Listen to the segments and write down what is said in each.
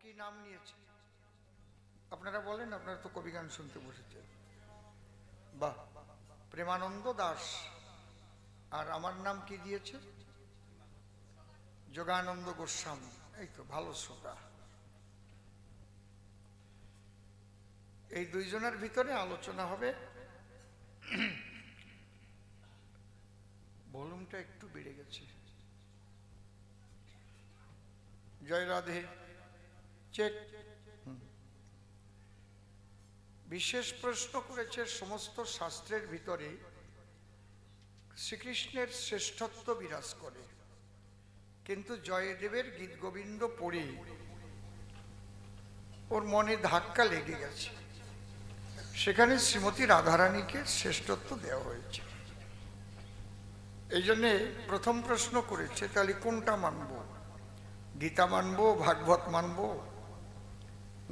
কি নাম নিয়েছে আপনারা বলেন? আপনারা তো কবি গান শুনতে বসেছেন। বাহ, প্রেমানন্দ দাস। আর আমার নাম কি দিয়েছে? যোগানন্দ গোস্বামী। এই তো ভালো শ্রোতা। এই দুইজনের ভিতরে আলোচনা হবে। ভলিউমটা একটু বেড়ে গেছে। জয় রাধে। চেক। বিশেষ প্রশ্ন করেছে সমস্ত শাস্ত্রের ভিতরে শ্রীকৃষ্ণের শ্রেষ্ঠত্ব বিরাজ করে, কিন্তু জয়দেবের গীত গোবিন্দ পড়ে ওর মনে ধাক্কা লেগে গেছে। সেখানে শ্রীমতী রাধারানীকে শ্রেষ্ঠত্ব দেওয়া হয়েছে। এই জন্যে প্রথম প্রশ্ন করেছে, তাহলে কোনটা মানব? গীতা মানব, ভাগবত মানব,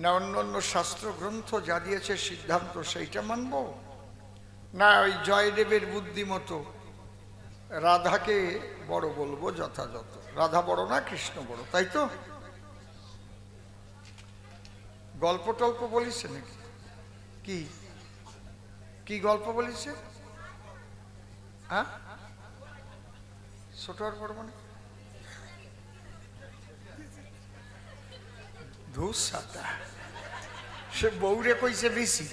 না অন্য শাস্ত্র গ্রন্থ যা দিয়েছে সিদ্ধান্ত সেইটা মানব, না ওই জয়দেবের বুদ্ধিমতো রাধাকে বড় বলবো যথাযথ? রাধা বড় না কৃষ্ণ বড়, তাই তো? গল্প টল্প বলিছে নাকি? কি কি গল্প বলিছে? হ্যাঁ, ছোট আর বড় মানে ধূস সাতা। সে বউরে কইছে বেশি।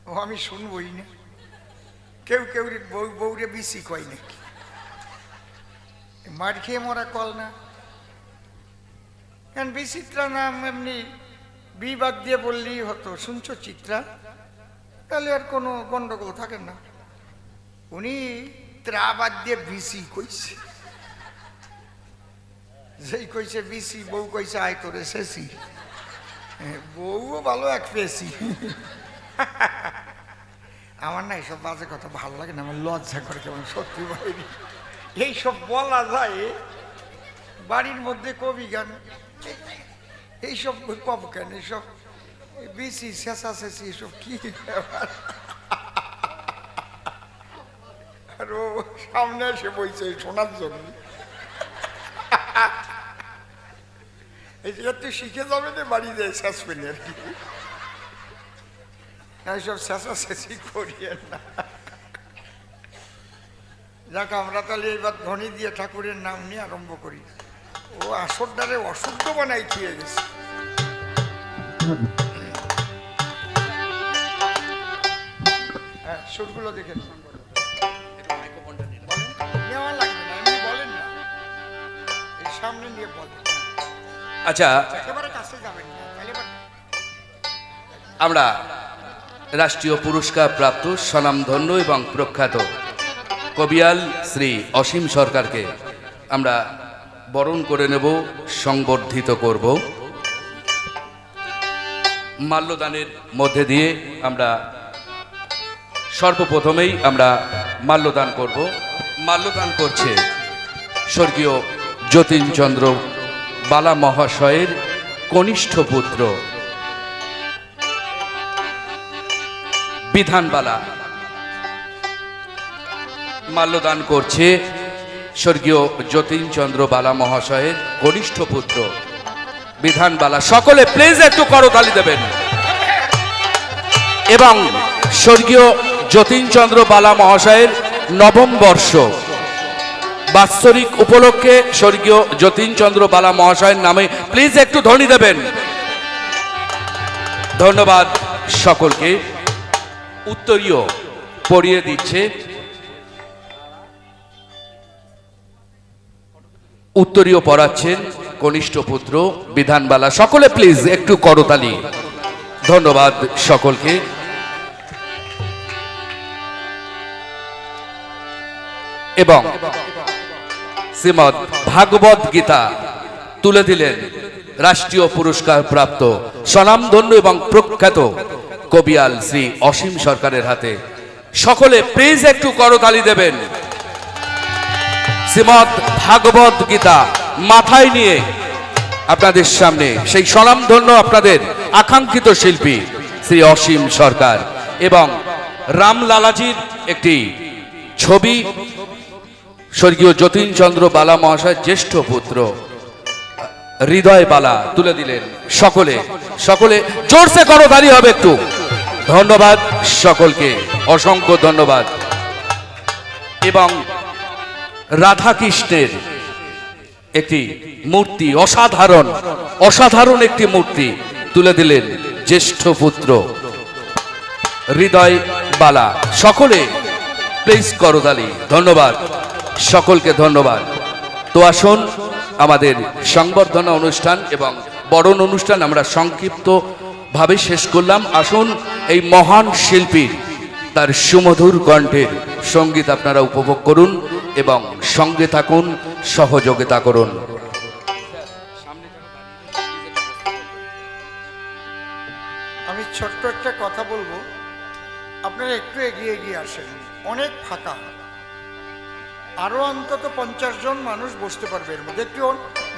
ও আমি শুনবই না। কেউ কেউ বউরে বেশি কয় নাকি? মার খেয়ে মরা কল না কেন? বিচিত্রা নাম এমনি বিবাদ দিয়ে বললেই হতো, শুনছো চিত্রা, তাহলে আর কোনো গন্ডগোল থাকে না। উনি ত্রাবাদ দিয়ে বিসি কইছে। যেই কইছে বিসি, বউ কইছে আয় তোরে শেষি। বউও ভালো এক পেয়েছি। আমার না এইসব বাজে কথা ভালো লাগে না, আমার লজ্জা করে কেমন, সত্যি বাইরে এইসব বলা যায় বাড়ির মধ্যে কবি গান, এইসব কব কেন? এইসব বিসি শেষা শেষি এসব কি ব্যাপার? আর ও সামনে এসে বইছে শোনার জন্য। এই যে তুই শিখে যাবে না, বাড়ি যায় শেষ পেলে আর কি। এইসব শেষা শেষি করিয়ে না। যাক, আমরা তাহলে এবার ধ্বনি দিয়ে ঠাকুরের নাম নিয়ে আরম্ভ করি। ও আসরটারে অশুদ্ধ বানাই খেয়ে গেছে। হ্যাঁ, সুরগুলো দেখে নেওয়া লাগবে না, এমনি বলেন না, এই সামনে নিয়ে বলেন। আচ্ছা, একেবারে কাছে যাবেন না, তাহলে আমরা রাষ্ট্রীয় পুরস্কার প্রাপ্ত স্বনামধন্য এবং প্রখ্যাত কবিয়াল শ্রী অসীম সরকারকে আমরা বরণ করে নেব, সংবর্ধিত করব। মাল্যদানের মধ্যে দিয়ে আমরা সর্বপ্রথমেই আমরা মাল্যদান করব। মাল্যদান করছে স্বর্গীয় যতীনচন্দ্র বালা মহাশয়ের কনিষ্ঠ পুত্র বিধানবালা। মাল্যদান করছে স্বর্গীয় যতীনচন্দ্র বালা মহাশয়ের কনিষ্ঠ পুত্র বিধানবালা। সকলে প্লিজ একটু করতালি দেবেন। এবং স্বর্গীয় যতীনচন্দ্র বালা মহাশয়ের নবম বর্ষ বাৎসরিক উপলক্ষে স্বর্গীয় যতীনচন্দ্র বালা মহাশয়ের নামে প্লিজ একটু ধ্বনি দেবেন। ধন্যবাদ সকলকে। উত্তরীয় পড়িয়ে দিচ্ছে, উত্তরীয় পড়াচ্ছেন কনিষ্ঠ পুত্র বিধানবালা। সকলে প্লিজ একটু করতালি। ধন্যবাদ সকলকে। এবং শ্রীমদ্ ভাগবত গীতা তুলে দিলেন রাষ্ট্রীয় পুরস্কার প্রাপ্ত স্বনামধন্য এবং প্রখ্যাত কবিয়াল শ্রী অসীম সরকারের হাতে। সকলে প্লিজ একটু করতালি দেবেন। শ্রীমদ্ ভাগবত গীতা মাথায় নিয়ে আপনাদের সামনে সেই স্বনামধন্য আপনাদের আকাঙ্ক্ষিত শিল্পী শ্রী অসীম সরকার এবং রামলালাজির একটি ছবি স্বর্গীয় যতীনচন্দ্র বালা মহাশয় জ্যেষ্ঠ পুত্র হৃদয় বালা তুলে দিলেন। সকলে সকলে জোরসে করতালি হবে একটু। ধন্যবাদ সকলকে, অসংখ্য ধন্যবাদ। এবং রাধাকৃষ্ণের একটি মূর্তি, অসাধারণ অসাধারণ একটি মূর্তি তুলে দিলেন জ্যেষ্ঠ পুত্র হৃদয় বালা। সকলে প্লিজ করতালি। ধন্যবাদ সকলকে, ধন্যবাদ। তো আসুন, আমাদের সংবর্ধনা অনুষ্ঠান এবং বরণ অনুষ্ঠান আমরা সংক্ষিপ্ত ভাবে শেষ করলাম। আসুন, এই মহান শিল্পীর তার সুমধুর কণ্ঠের সঙ্গীত আপনারা উপভোগ করুন এবং সঙ্গে থাকুন, সহযোগিতা করুন। আমি ছোট্ট একটা কথা বলবো, আপনারা একটু এগিয়ে এগিয়ে আসেন, অনেক ফাঁকা, আরো অন্তত 50 জন মানুষ বসতে পারবে এর মধ্যে। একটু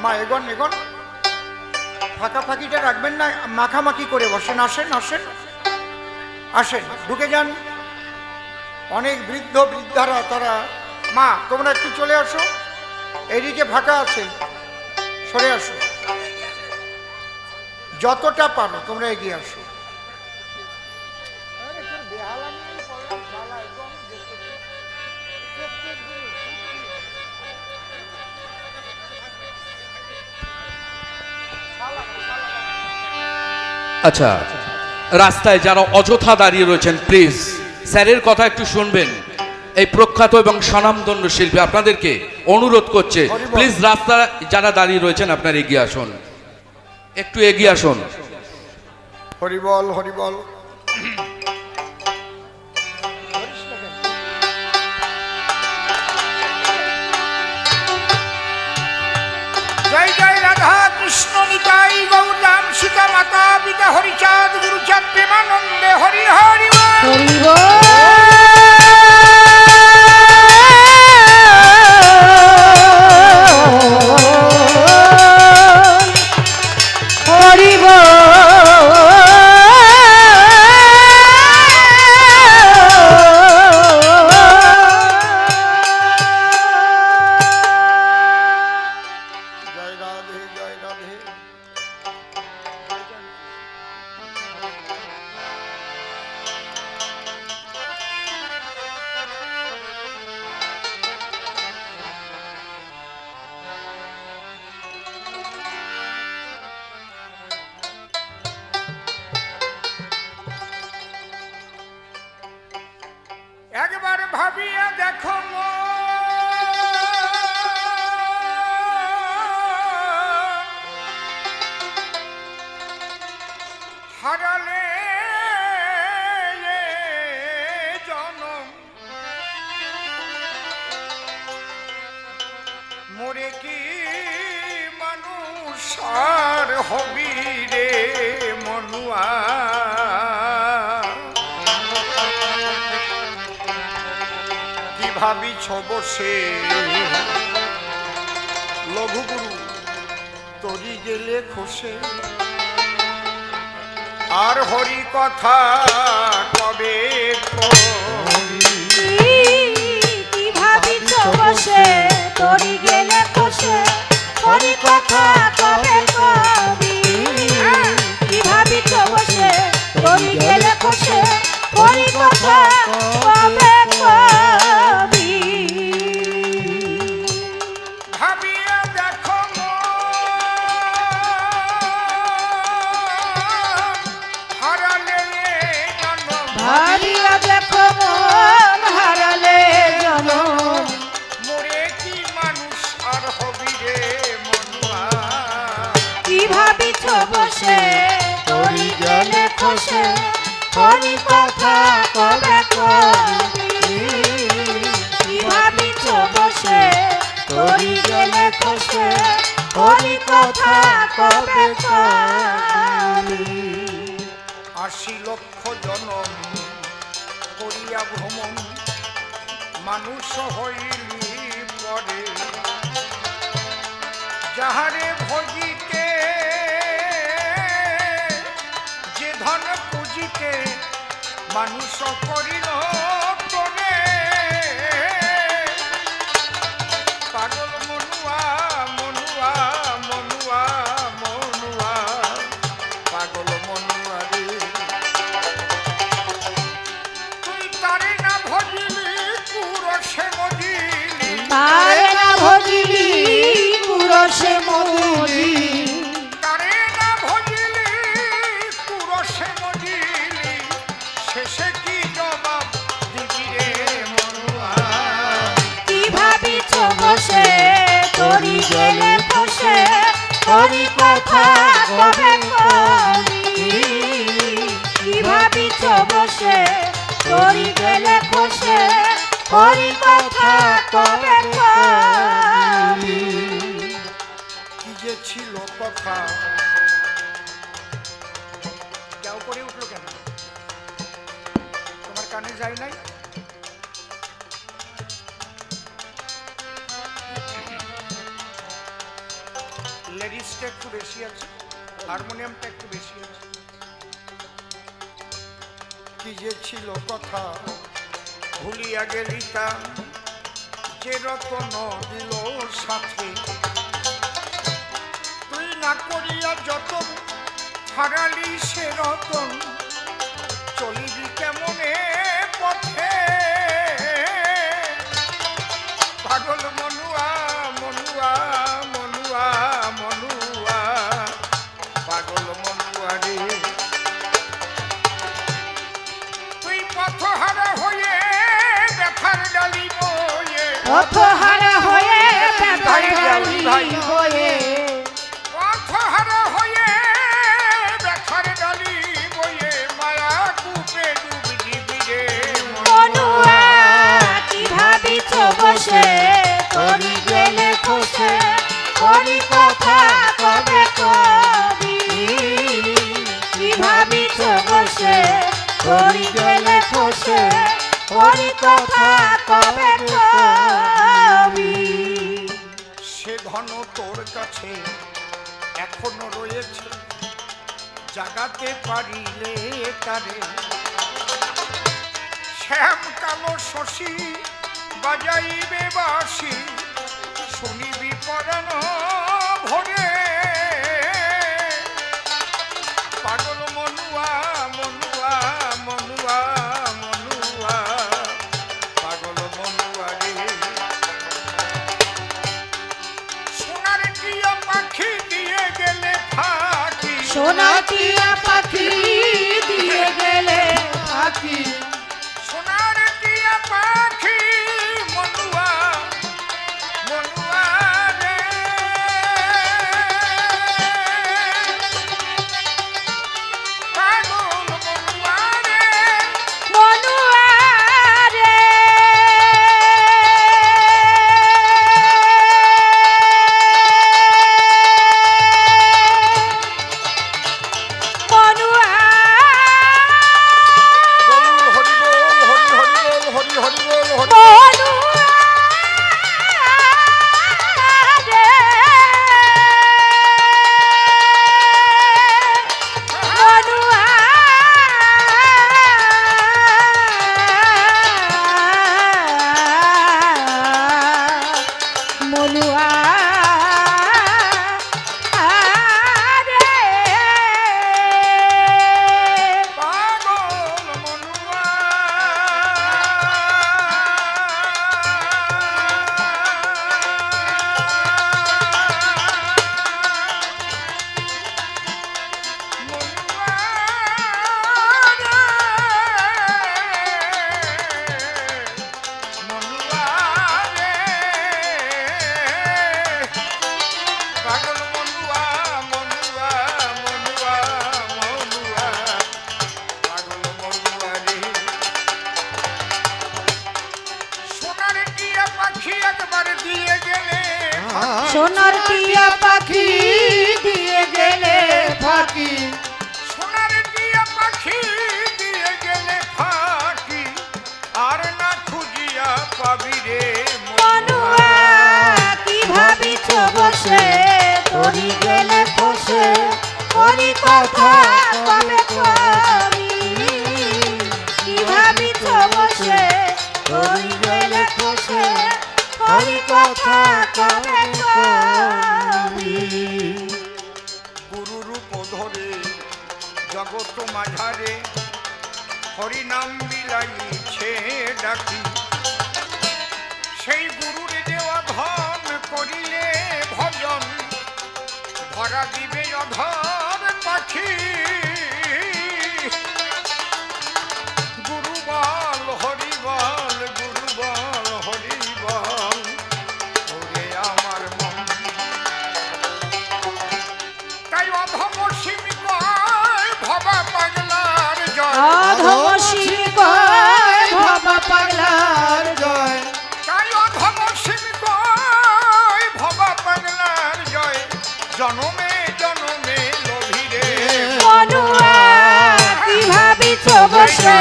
মা এগন এগন, ফাঁকা ফাঁকিটা রাখবেন না, মাখামাখি করে বসেন। আসেন আসেন আসেন, ঢুকে যান। অনেক বৃদ্ধ বৃদ্ধারা, তারা, মা তোমরা একটু চলে আসো, এদিকে ফাঁকা আছে, সরে আসো, যতটা পারো তোমরা এগিয়ে আসো। আচ্ছা, রাস্তায় যারা অযথা দাঁড়িয়ে রয়েছেন, প্লিজ স্যারের কথা একটু শুনবেন। এই প্রখ্যাত এবং স্বনামধন্য শিল্পী আপনাদেরকে অনুরোধ করছে, প্লিজ রাস্তা যারা দাঁড়িয়ে রয়েছেন আপনারা এগিয়ে আসুন, একটু এগিয়ে আসুন। হরিবল হরিবল। জয় জয় রাধা কৃষ্ণ নিতাই গৌর রাম সীতা মাতা পিতা হরিচাঁদ গুরুচাঁদ প্রেমানন্দে হরি হরি একবার ভাবিয়া দেখো হারালে জনম, মোরে কি মানুষ আর হবি রে মনুয়া। ভাবিছ বসে লঘুগুরু তরি গেলে খসে, আর হরি কথা কবে কি ভাবিছ বসে তরি গেলে খসে, হরি কথা কবে কবি। কি ভাবিছ বসে তরি গেলে খসে, হরি কথা কবে কবি। ভাবিয়া দেখো হারালে জনম, ভাবিয়া দেখো মন হারালে জনম, মোরে কি মানুষ আর হবি রে মনুয়া। কি ভাবিছ বসে তরি গেলে খসে, হরি কথা কবে কবি। কি ভাবিছ বসে তরি গেলে খসে, হরি কথা কবে কবি। 80 লক্ষ জনম করিয়া ভ্রমণ মানুষ হইলি পরে, যাহারে ভজিতে যে ধন পুঁজিতে মানুষ করিল তোরে, সে মজিলি তারে না ভজিলি কুরসে মজিলি শেষে কি জবাব দিবি রে মনুয়া কি ভাবিছ বসে তোরি গেলে ফসে তোরি কথা কবে কবি কি ভাবিছ বসে তোরি গেলে ফসে তোরি কথা কবে কবি কি যে ছিল কথা কেউ করে উঠলো কেন তোমার কানে যায় নাই লেডিসটা একটু বেশি আছে হারমোনিয়ামটা একটু বেশি আছে কি যে ছিল কথা ভুলিয়া গেলিতা যে রতন দিল সাথে তুই না করিয়া যতন হারালি সে রতন চলিবি কেমনে পথে পাগল মনুয়া মনুয়া মনুয়া মনুয়া পাগল মনুয়া রে তুই পথহারা হয়ে ব্যথার ডালি বয়ে পথহারা হয়ে ব্যথার ডালি হয়ে পথহারা হয়ে ব্যথার ডালি বয়ে মায়া কূপে ডুব দিবি রে মনুয়া কি ভাবিছ বসে তোরি গেলে খসে তোরি কথা কবে কবি কি ভাবিছ বসে তোরি গেলে খসে তোরি কথা কবে কবি সে ধন তোর কাছে এখনো রয়েছে জাগাতে পারিলে তারে শ্যাম কালো শশী বাজাইবে বাঁশি শুনিবি পরাণ ভরে পাগল মনুয়া মনুয়া মনুয়া মনুয়া পাগল মনুয়া রে সোনার টিয়া পাখি দিয়ে গেলে ফাঁকি সোনা টিয়া পাখি দিয়ে গেলে পাখি সোনার টিয়া পাখি মনুয়া মনুয়া রে পাগল মনুয়া রে মনুয়া রে মনুয়া হরি বল হরি হরি বল হরি হরি বল হরি মনুয়া রে মনুয়া মনুয়া রে পাগল মনুয়া মনুয়া রে পাগল মনুয়া মনুয়া মনুয়া মনুয়া পাগল মনুয়া রে সোনার টিয়া পাখি একবার দিয়ে গেলে সোনার টিয়া পাখি দিয়ে গেলে পাখি সোনার টিয়া পাখি দিয়ে গেলে ফাঁকি আর না খুঁজিয়া পাবি রে মনুয়া কি ভাবিছ বসে তোরি গেলে ফসে তোরি কথা কবে কবি কি ভাবিছ বসে তোরি গেলে ফসে তোরি কথা কবে কবি গুরু রূপ ধরে জগৎ মাঝারে হরি নাম বিলাইছে ডাকি সেই গুরুর দেওয়া ধন করিলে ভজন ধরা দিবে অধর পাখি গুরুবল হরিবল গুরুবল হরিবল ওরে আমার মন তাই অধম সিমি কয় ভবা পাগলার জয় অধম শিকয় ভবা পাগলার জয় তাই অধম সিমি কয় ভবা পাগলার জয় জনমে জনমে লোভিরে মনুয়া কি ভাবিছ বসে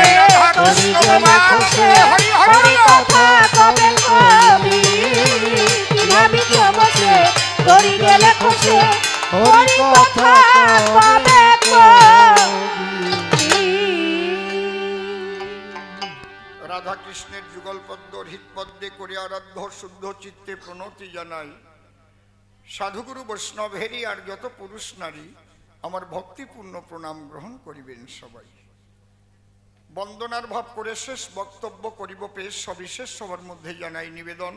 করি গেলে খসে হরি কথা কবে কবি কি ভাবিছ বসে করি গেলে খসে হরি কথা কবে কবি রাধা কৃষ্ণের যুগল পদ্ম হৃৎপদ্মে করে আরাধ্য শুদ্ধ চিত্তে প্রণতি জানাই সাধুগুরু বৈষ্ণবেরই আর যত পুরুষ নারী আমার ভক্তিপূর্ণ প্রণাম গ্রহণ করিবেন সবাই বন্দনার ভাব করে শেষ বক্তব্য করিব পেশ সবিশেষ সবার মধ্যে জানাই নিবেদন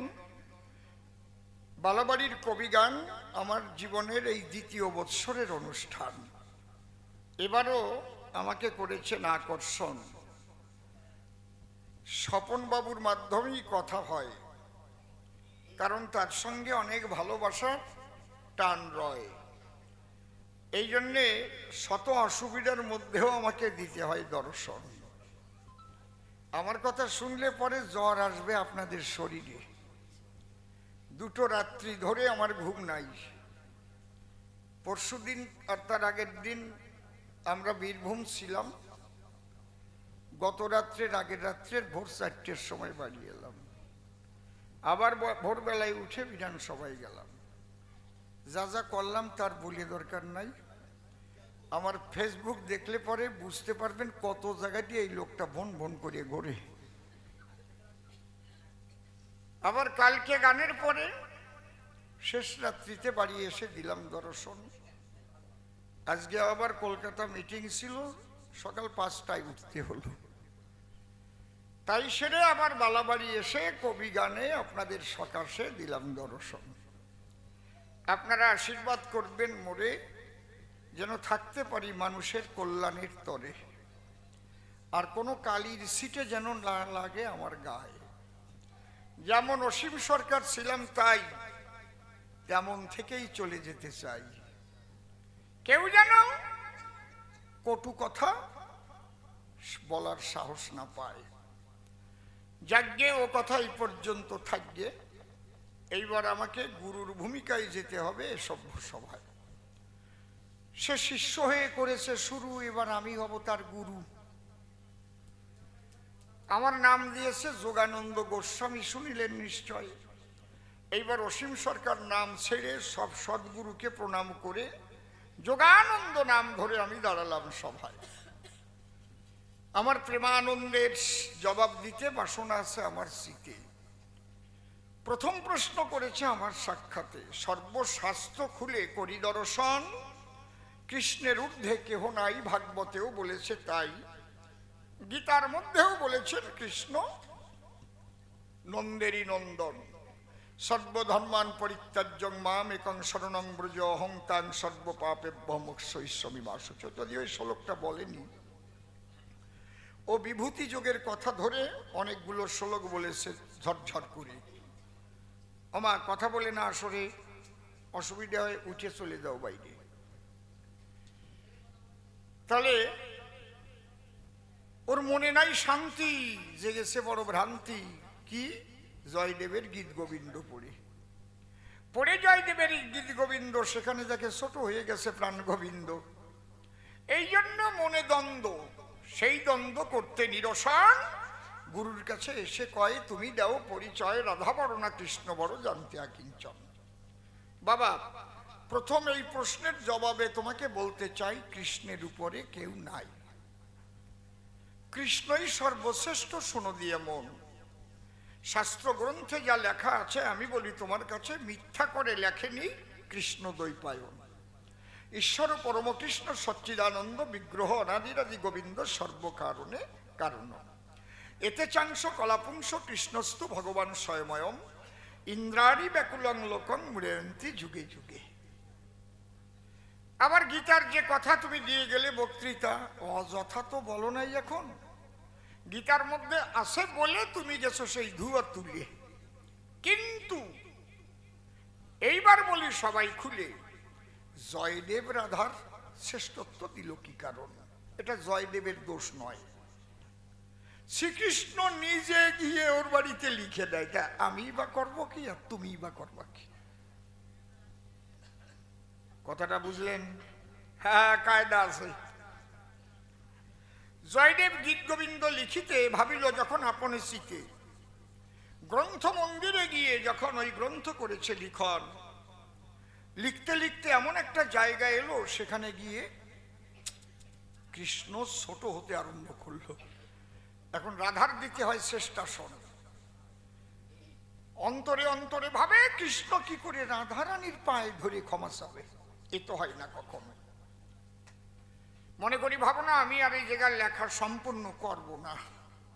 বালাবাড়ির কবিগান আমার জীবনের এই দ্বিতীয় বৎসরের অনুষ্ঠান এবারও আমাকে করেছেন আকর্ষণ স্বপন বাবুর মাধ্যমেই কথা হয় কারণ তার সঙ্গে অনেক ভালোবাসার টান রয় এই জন্যে শত অসুবিধার মধ্যেও আমাকে দিতে হয় দর্শন আমার কথা শুনলে পরে জ্বর আসবে আপনাদের শরীরে দুটো রাত্রি ধরে আমার ঘুম নাই পরশুদিন আর তার আগের দিন আমরা বীরভূম ছিলাম গত রাত্রের আগের রাত্রের ভোর 4টের সময় বাড়ি এলাম আবার ভোরবেলায় উঠে বিধানসভায় গেলাম যা যা করলাম তার বলে দরকার নাই আমার ফেসবুক দেখলে পরে বুঝতে পারবেন কত জায়গাটি এই লোকটা ভন ভন করে ঘোরে আবার কালকে গানের পরে শেষ রাত্রিতে বাড়ি এসে দিলাম দর্শন আজকে আবার কলকাতা মিটিং ছিল সকাল 5টায় উঠতে হলো তাই সেরে আবার বালাবাড়ি এসে কবি গানে আপনাদের সকাশে দিলাম দর্শন আপনারা আশীর্বাদ করবেন মোরে যেন থাকতে পারি মানুষের কল্যাণের তরে আর কোনো কালির সিটে যেন না লাগে আমার গায়ে যেমন অসীম সরকার ছিলাম তাই তেমন থেকেই চলে যেতে চাই কেউ যেন কটু কথা বলার সাহস না পায় যাজ্ঞে ও কথা এই পর্যন্ত থাকবে এইবার আমাকে গুরুর ভূমিকায় যেতে হবে সভ্য সভায় সে শিষ্য হয়ে করেছে শুরু এবার আমি হব তার গুরু আমার নাম দিয়েছে যোগানন্দ গোস্বামী শুনিলেন নিশ্চয় এইবার অসীম সরকার নাম ছেড়ে সব সদ্গুরুকে প্রণাম করে যোগানন্দ নাম ধরে আমি দাঁড়ালাম সভায় আমার প্রেমানন্দের জবাব দিতে বাসনা আছে আমার স্মৃতি প্রথম প্রশ্ন করেছে আমার সাক্ষাতে সর্বশাস্ত্র খুলে করি দর্শন কৃষ্ণের ঊর্ধ্বে কেহ নাই ভাগবতেও বলেছে তাই গীতার মধ্যেও বলেছেন কৃষ্ণ নন্দেরই নন্দন সর্বধর্মান পরিত্যাজ্যং মাম একং শরণং ব্রজ অহং তাং সর্বপাপেভ্যো মোক্ষয়িষ্যামি মা শুচ যদিও এই শ্লোকটা বলেনি ও বিভূতি যোগের কথা ধরে অনেকগুলো শ্লোক বলেছে ঝরঝর করে আমার কথা বলে না আসরে অসুবিধা হয় উঠে চলে যাও বাইরে তাহলে ওর মনে নাই শান্তি জেগেছে বড় ভ্রান্তি কি জয়দেবের গীত গোবিন্দ পড়ে জয়দেবের গীত গোবিন্দ সেখানে যাকে ছোট হয়ে গেছে প্রাণ গোবিন্দ এই জন্য মনে দ্বন্দ্ব সেই দ্বন্দ্ব করতে নিরসন গুরুর কাছে এসে কয় তুমি দাও পরিচয় রাধা বড় না কৃষ্ণ বড় জানতে আকিঞ্চন বাবা প্রথম এই প্রশ্নের জবাবে তোমাকে বলতে চাই কৃষ্ণের উপরে কেউ নাই কৃষ্ণই সর্বশ্রেষ্ঠ শোনো দিয়ে মন শাস্ত্র গ্রন্থে যা লেখা আছে আমি বলি তোমার কাছে মিথ্যা করে লেখেনি কৃষ্ণ দ্বৈপায়ন ঈশ্বর পরমকৃষ্ণ সচ্চিদানন্দ বিগ্রহ অনাদিরাদি গোবিন্দ সর্বকারণে কারণ এতে চাংশ কলাপুংস কৃষ্ণস্তু ভগবান স্বয়ময়ম ইন্দ্রাণী ব্যাকুলং লোকং মৃয়ন্তি যুগে যুগে আবার গীতার যে কথা তুমি দিয়ে গেলে বক্তৃতা, অযথা তো বলো নাই। এখন গীতার মধ্যে আছে বলে তুমি গেছো সেই ধুয়া তুলে। কিন্তু এইবার বলি সবাই খুলে, জয়দেব রাধার শ্রেষ্ঠত্ব দিল কি কারণ? এটা জয়দেবের দোষ নয়, শ্রীকৃষ্ণ নিজে গিয়ে ওর বাড়িতে লিখে দেয়। তা আমি বা করবো কি আর তুমি বা করবা কি? কথাটা বুঝলেন? হ্যাঁ, কায়দা আছে। জয়দেব গীত গোবিন্দ লিখিতে ভাবিল যখন আপনে শীতে, গ্রন্থ মন্দিরে গিয়ে যখন ওই গ্রন্থ করেছে লিখন, লিখতে লিখতে এমন একটা জায়গা এলো, সেখানে গিয়ে কৃষ্ণ ছোট হতে আরম্ভ করলো। এখন রাধার দিতে হয় শ্রেষ্ঠাসন। অন্তরে অন্তরে ভাবে কৃষ্ণ কি করে রাধারানীর পায়ে ধরে ক্ষমা চাবে? এ তো হয় না কখনো। মনে করি ভাবনা আমি আর এই জায়গার লেখা সম্পূর্ণ করব না,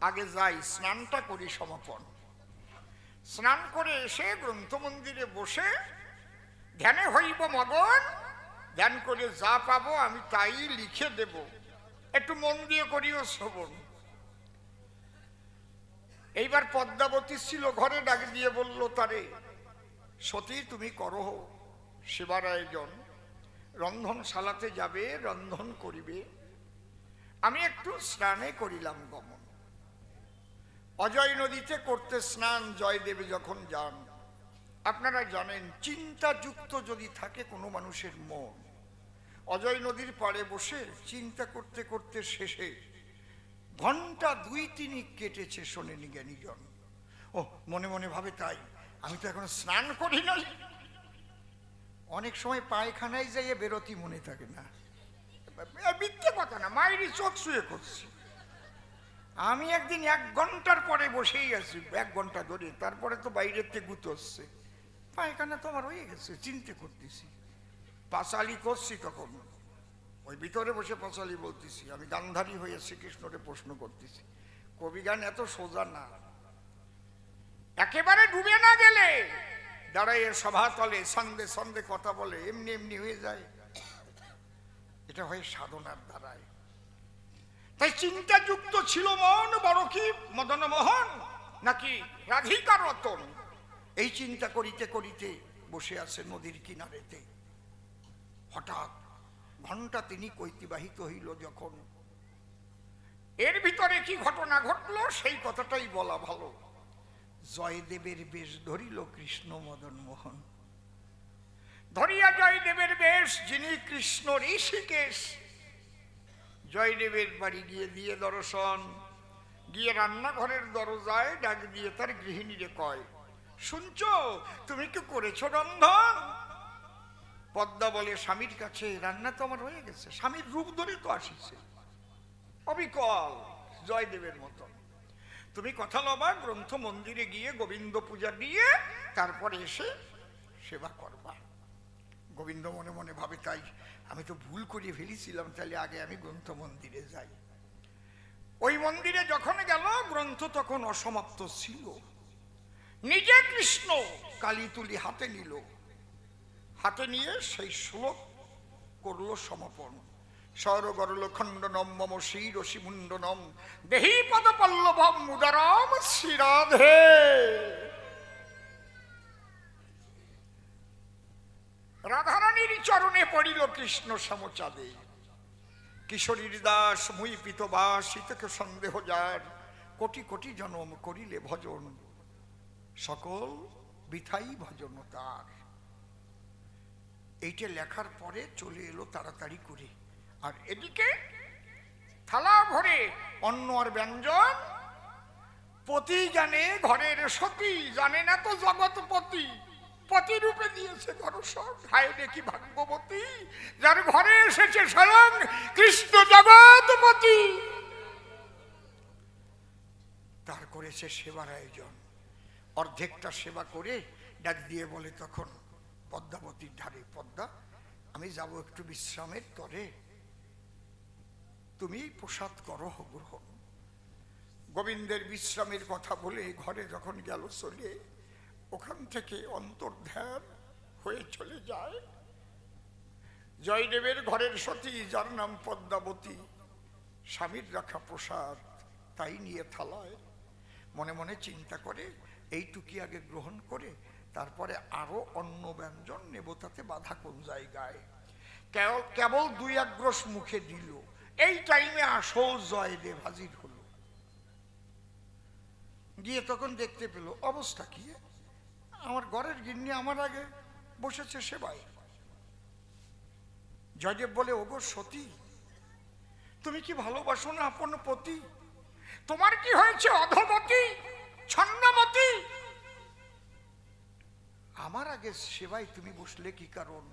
আগে যাই স্নানটা করি সমাপন। স্নান করে এসে গ্রন্থ মন্দিরে বসে ধ্যানে হইব মগন, ধ্যান করে যা পাবো আমি তাই লিখে দেব, একটু মন দিয়ে করিও শ্রবণ। এইবার পদ্মাবতী ছিল ঘরে, ডাক দিয়ে বলল তারে, সতী তুমি করো সেবার আয়োজন, রন্ধনশালাতে যাবে, রন্ধন করিবে, আমি একটু স্নানে করিলাম গমন। অজয় নদীতে করতে স্নান জয়দেব যখন যান, আপনারা জানেন চিন্তাযুক্ত যদি থাকে কোনো মানুষের মন, অজয় নদীর পাড়ে বসে চিন্তা করতে করতে শেষে ঘন্টা 2-3 কেটেছে শোনেনি জ্ঞানীজন। ও মনে মনে ভাবে তাই, আমি তো এখন স্নান করি নাই। অনেক সময় পায়খানায় যাইয়ে বেরোতি মনে থাকে না, মিথ্যে কথা না, মায়েরই চোখ শুয়ে করছি। আমি একদিন 1 ঘন্টার পরে বসেই আছি, 1 ঘন্টা ধরে, তারপরে তো বাইরের থেকে গুতো আসছে, পায়খানা তো আমার হয়ে গেছে, চিন্তা করতেছি, পাঁচালি করছি। তখন ওই ভিতরে বসে পাঁচালি বলতেছি, আমি গান্ধারী হয়ে শ্রীকৃষ্ণকে প্রশ্ন করতেছি। কবি গান এত সোজা না, একেবারে ডুবে না গেলে দাঁড়াইয়ে সভাতলে সন্ধে সন্ধে কথা বলে এমনি এমনি হয়ে যায়। এটা হয় সাধনার দ্বারায়। তাই চিন্তাযুক্ত ছিল মন, বড় কি মদন মোহন নাকি রাধিকা রতন, এই চিন্তা করিতে করিতে বসে আছে নদীর কিনারেতে। হঠাৎ ঘন্টা 3 কৈতিবাহিত হইল যখন, এর ভিতরে কি ঘটনা ঘটলো সেই কথাটাই বলা ভালো। জয়দেবের বেশ ধরিল কৃষ্ণ মদন মোহন, ধরিয়া জয়দেবের বেশ যিনি কৃষ্ণ ঋষিকেশ। জয়দেবের বাড়ি গিয়ে দিয়ে দর্শন, গিয়ে রান্নাঘরের দরজায় ডাক দিয়ে তার গৃহিণীরে কয়, শুনছো তুমি কি করেছো রন্ধন? পদ্মা বলে, স্বামীর কাছে রান্না তো আমার হয়ে গেছে, স্বামীর রূপ ধরে তো আসিছে, অবিকল জয়দেবের মতো। তুমি কথা লবা, গ্রন্থ মন্দিরে গিয়ে গোবিন্দ পূজা দিয়ে তারপরে এসে সেবা করবা। গোবিন্দ মনে মনে ভাবে, তাই আমি তো ভুল করে ফেলেছিলাম, তাহলে আগে আমি গ্রন্থ মন্দিরে যাই। ওই মন্দিরে যখন গেল, গ্রন্থ তখন অসমাপ্ত ছিল। নিজে কৃষ্ণ কালি তুলি হাতে নিল, হাতে নিয়ে সেই শ্লোক করলো সমাপন। সরগরল খণ্ডনম মম শিরসি মুন্ডনম দেহি পদ পল্লভম উদরম শ্রীরাধে। রাধারানীর চরণে পড়িল কৃষ্ণ সমচাঁদে, কিশোরীর দাস মুই পিতবাস শীতকে সন্দেহ যার, কোটি কোটি জনম করিলে ভজন, সকল বৃথাই ভজন তার। এইটা লেখার পরে চলে এলো তাড়াতাড়ি করে, আর এদিকে থালা ভরে অন্ন আর ব্যঞ্জন। পতি জানে ঘরের সতী, জানে না তো জগৎপতি, পতি রূপে দিয়েছে দর্শন। হায় দেখি ভাগ্যবতী, যার ঘরে এসেছে স্বয়ং কৃষ্ণ জগৎপতি। তার করেছে সেবার আয়োজন। অর্ধেকটা সেবা করে ডাক দিয়ে বলে তখন পদ্মাবতীর ধারে, পদ্মা আমি যাব একটু বিশ্রামের তরে, তুমি প্রসাদ করো গ্রহণ। গোবিন্দের বিশ্রামের কথা বলে ঘরে যখন গেল চলে, ওখান থেকে অন্তর্ধান হয়ে চলে যায়। জয়দেবের ঘরের সতী, যার নাম পদ্মাবতী, স্বামীর রাখা প্রসাদ তাই নিয়ে থালায় মনে মনে চিন্তা করে এইটুকি আগে গ্রহণ করে তারপরে আরো অন্ন ব্যঞ্জন নেব, তাতে বাধা কোন জায়গায়। কেবল দুই আগ্রস মুখে দিল, এই টাইমে আসল জয়দেব হাজির হলো। গিয়ে তখন দেখতে পেল অবস্থা কি, আমার ঘরের গিন্নি আমার আগে বসেছে সেবায়। জয়দেব বলে, ওগো সতী, তুমি কি ভালোবাসো না আপন পতি? তোমার কি হয়েছে অধমতি, ছন্নমতি? আমার আগে সেবায় তুমি বসলে কি কারণ?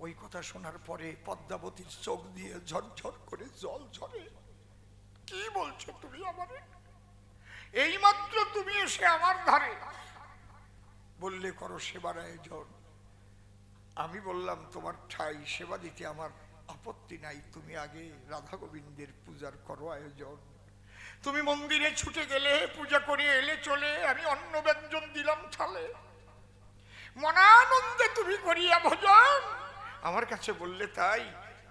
ওই কথা শোনার পরে পদ্মাবতীর চোখ দিয়ে ঝরঝর করে জল ঝরে। কি বলছো তুমি আমারে? এইমাত্র তুমি এসে আমার ধারে বললে করো সেবার আয়োজন। আমি বললাম তোমার ঠাই সেবা দিতে আমার আপত্তি নাই, তুমি আগে রাধা গোবিন্দের পূজার করো আয়োজন। তুমি মন্দিরে ছুটে গেলে, পূজা করে এলে চলে, আমি অন্ন ব্যঞ্জন দিলাম থালে, মনানন্দে তুমি করিয়া ভোজন। আমার কাছে বললে তাই,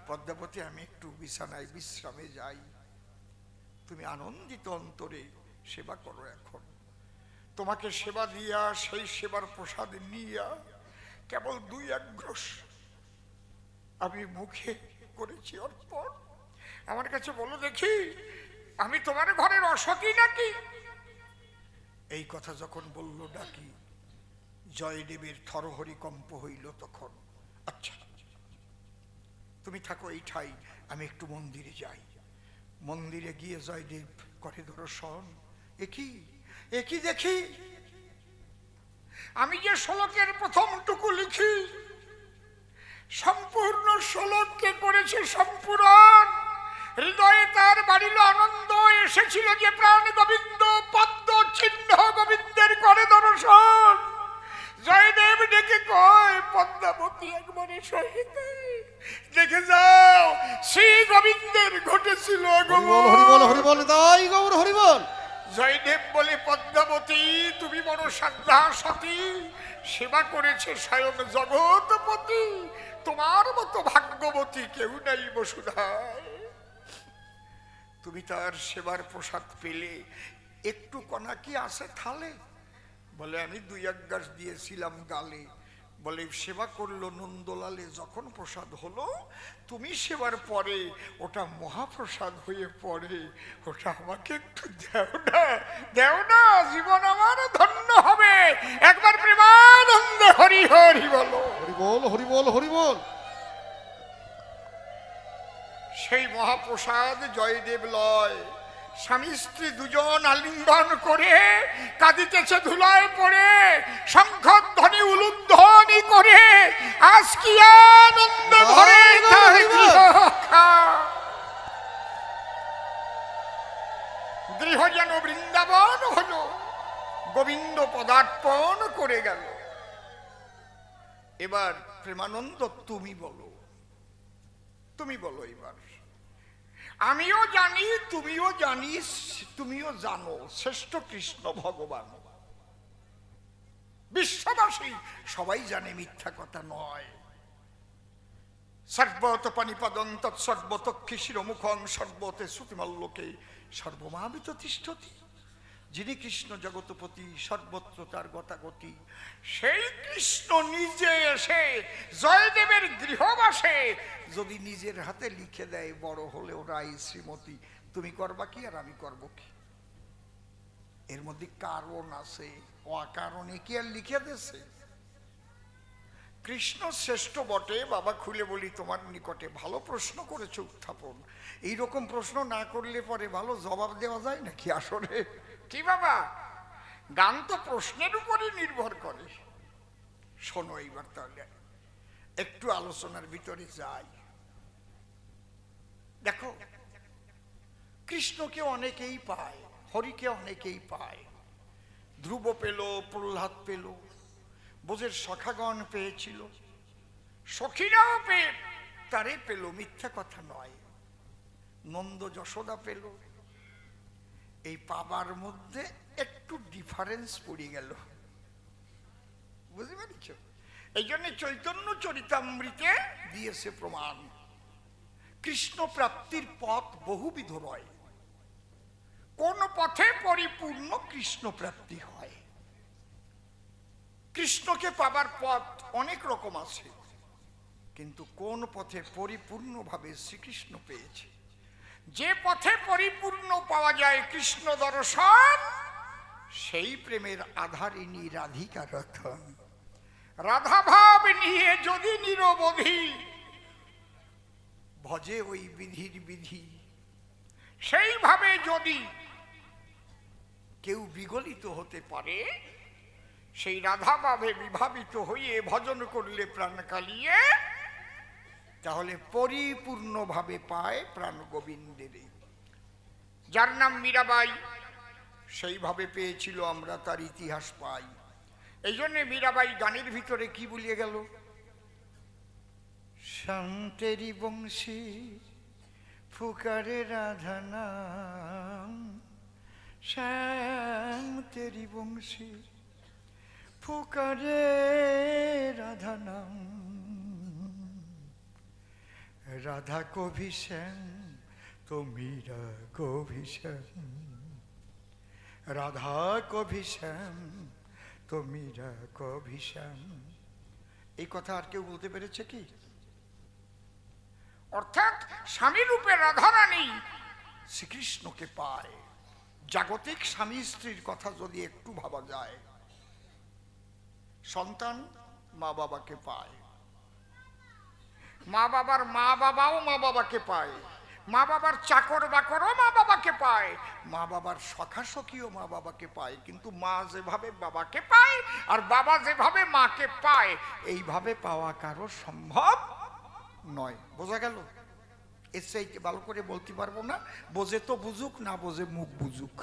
পদ্মাবতী আমি একটু বিছানায় বিশ্রামে যাই, তুমি আনন্দিত অন্তরে সেবা করো। এখন তোমাকে সেবা দিয়া সেই সেবার প্রসাদ নিয়া কেবল দুই আগ্রস আমি মুখে করেছি অর্পণ। আমার কাছে বলো দেখি, আমি তোমার ঘরের অসতী নাকি? এই কথা যখন বলল ডাকি, জয়দেবের থরহরি কম্প হইল তখন। আচ্ছা তুমি থাকো এই ঠাই, আমি একটু মন্দিরে যাই। মন্দিরে গিয়ে জয়দেব করে দর্শন। একই দেখি, আমি যে শ্লোকের প্রথমটুকু লিখি, সম্পূর্ণ শ্লোককে করেছে সম্পূরণ। হৃদয়ে তার বাড়িল আনন্দ, এসেছিল যে প্রাণ গোবিন্দ, পদ্ম চিহ্ন গোবিন্দের করে দর্শন। জয়দেব ডেকে কয়, পদ্মাবতী একবারে সহিত দেখে যাও, শ্রী গোবিন্দের ঘটেছিল হরিবল। জয়দেব বলে, পদ্মাবতী তুমি বড় শ্রদ্ধা সতী, সেবা করেছে স্বয়ং জগৎপতি, তোমার মতো ভাগ্যবতী কেউ নাই বসুধায়। তুমি তার সেবার প্রসাদ পেলে, একটু কণা কি আছে থালে? বলে, আমি দুই আগ্রাস দিয়েছিলাম গালে। বলে, সেবা করলো নন্দলালে, যখন প্রসাদ হলো তুমি সেবার পরে ওটা মহাপ্রসাদ হয়ে পড়ে, ওটা আমাকে একটু দেও না, জীবন আমার ধন্য হবে। একবার প্রেমানন্দে হরি হরি বলো। হরিবল। সেই মহাপ্রসাদ জয়দেব লয়, স্বামী স্ত্রী দুজন আলিঙ্গন করে কাঁদিতেছে ধুলায় পড়ে, শঙ্খধ্বনি উলুধ্বনি করে, আজ কি আনন্দ ভরে তার গৃহ যেন বৃন্দাবন হলো, গোবিন্দ পদার্পণ করে গেল। এবার প্রেমানন্দ তুমি বলো এবার। আমিও জানি, তুমিও জানিস, তুমিও জানো শ্রেষ্ঠ কৃষ্ণ ভগবান। বিশ্ববাসী সবাই জানে, মিথ্যা কথা নয়। সর্বত পানিপদং তৎসর্বতক্ষী শিরমুখং সর্বতে শ্রুতিমল্লোকে সর্বমাবিত তিষ্ঠতি। যিনি কৃষ্ণ জগৎপতি, সর্বত্র তার গতাগতি, সেই কৃষ্ণ নিজে এসে জয়দেবের গৃহবাসে যদি নিজের হাতে লিখে দেয়, বড় হলেও রাই শ্রীমতী, তুমি করবা কি আর আমি করব কি? এর মধ্যে কারণ আছে, অকারণে কি আর লিখে দিয়েছে? কৃষ্ণ শ্রেষ্ঠ বটে, বাবা খুলে বলি তোমার নিকটে, ভালো প্রশ্ন করেছে উত্থাপন। এইরকম প্রশ্ন না করলে পরে ভালো জবাব দেওয়া যায় নাকি আসলে? কি বাবা, গান তো প্রশ্নের উপরই নির্ভর করে। শোনো এইবার তাহলে একটু আলোচনার ভিতরে যাই। দেখো, কৃষ্ণকে অনেকেই পায়, হরিকে অনেকেই পায়। ধ্রুব পেল, প্রহ্লাদ পেল, বোঝের সখাগণ পেয়েছিল, সখীরাও পেয়ে তারে পেল, মিথ্যা কথা নয়। নন্দ যশোদা পেল। এই পাবার মধ্যে একটু ডিফারেন্স পড়ে গেল, বুঝতে পেরেছ? এই জন্য চৈতন্য চরিতামৃতে দিয়েছে প্রমাণ, কৃষ্ণ প্রাপ্তির পথ বহুবিধ রয়। কোন পথে পরিপূর্ণ কৃষ্ণ প্রাপ্তি হয়? কৃষ্ণকে পাবার পথ অনেক রকম আছে, কিন্তু কোন পথে পরিপূর্ণভাবে শ্রীকৃষ্ণ পেয়েছে? যে পথে পরিপূর্ণ পাওয়া যায় কৃষ্ণ দর্শন, সেই প্রেমের আধারিণী রাধিকা রথন। রাধা ভাব নিয়ে যদি নিরবধি ভজে ওই বিধির বিধি, সেইভাবে যদি কেউ বিগলিত হতে পারে, সেই রাধা ভাবে বিভাবিত হয়ে ভজন করলে প্রাণ কালিয়ে, তাহলে পরিপূর্ণভাবে পায় প্রাণ গোবিন্দের। যার নাম মীরাবাই সেইভাবে পেয়েছিল, আমরা তার ইতিহাস পাই। এই জন্য মীরাবাই গানের ভিতরে কি বলিয়ে গেল? শান্তেরি বংশী ফুকারে রাধা নাম, শান্তেরি বংশী ফুকারে রাধা নাম, রাধা को भी श्याम तो मीरा को भी श्याम, राधा को भी श्याम तो मीरा को भी श्याम। এই কথা আর কেউ বলতে পেরেছে কি? অর্থাৎ স্বামী রূপে রাধারানী শ্রীকৃষ্ণকে পায়। জাগতিক স্বামী স্ত্রীর কথা যদি একটু ভাবা যায়, সন্তান মা বাবাকে পায়, মা বাবার মা বাবাও মা বাবাকে পায়, মা বাবার চাকর বাকরও মা বাবাকে পায়, মা বাবার সখা সখীও মা বাবাকে পায়। কিন্তু মা যেভাবে বাবাকে পায় আর বাবা যেভাবে মাকে পায়, এইভাবে পাওয়া কারো সম্ভব নয়। বোঝা গেল? এর চাইতে ভালো করে বলতে পারবো না। বোঝে তো বুঝুক, না বোঝে মুখ বুঝুক।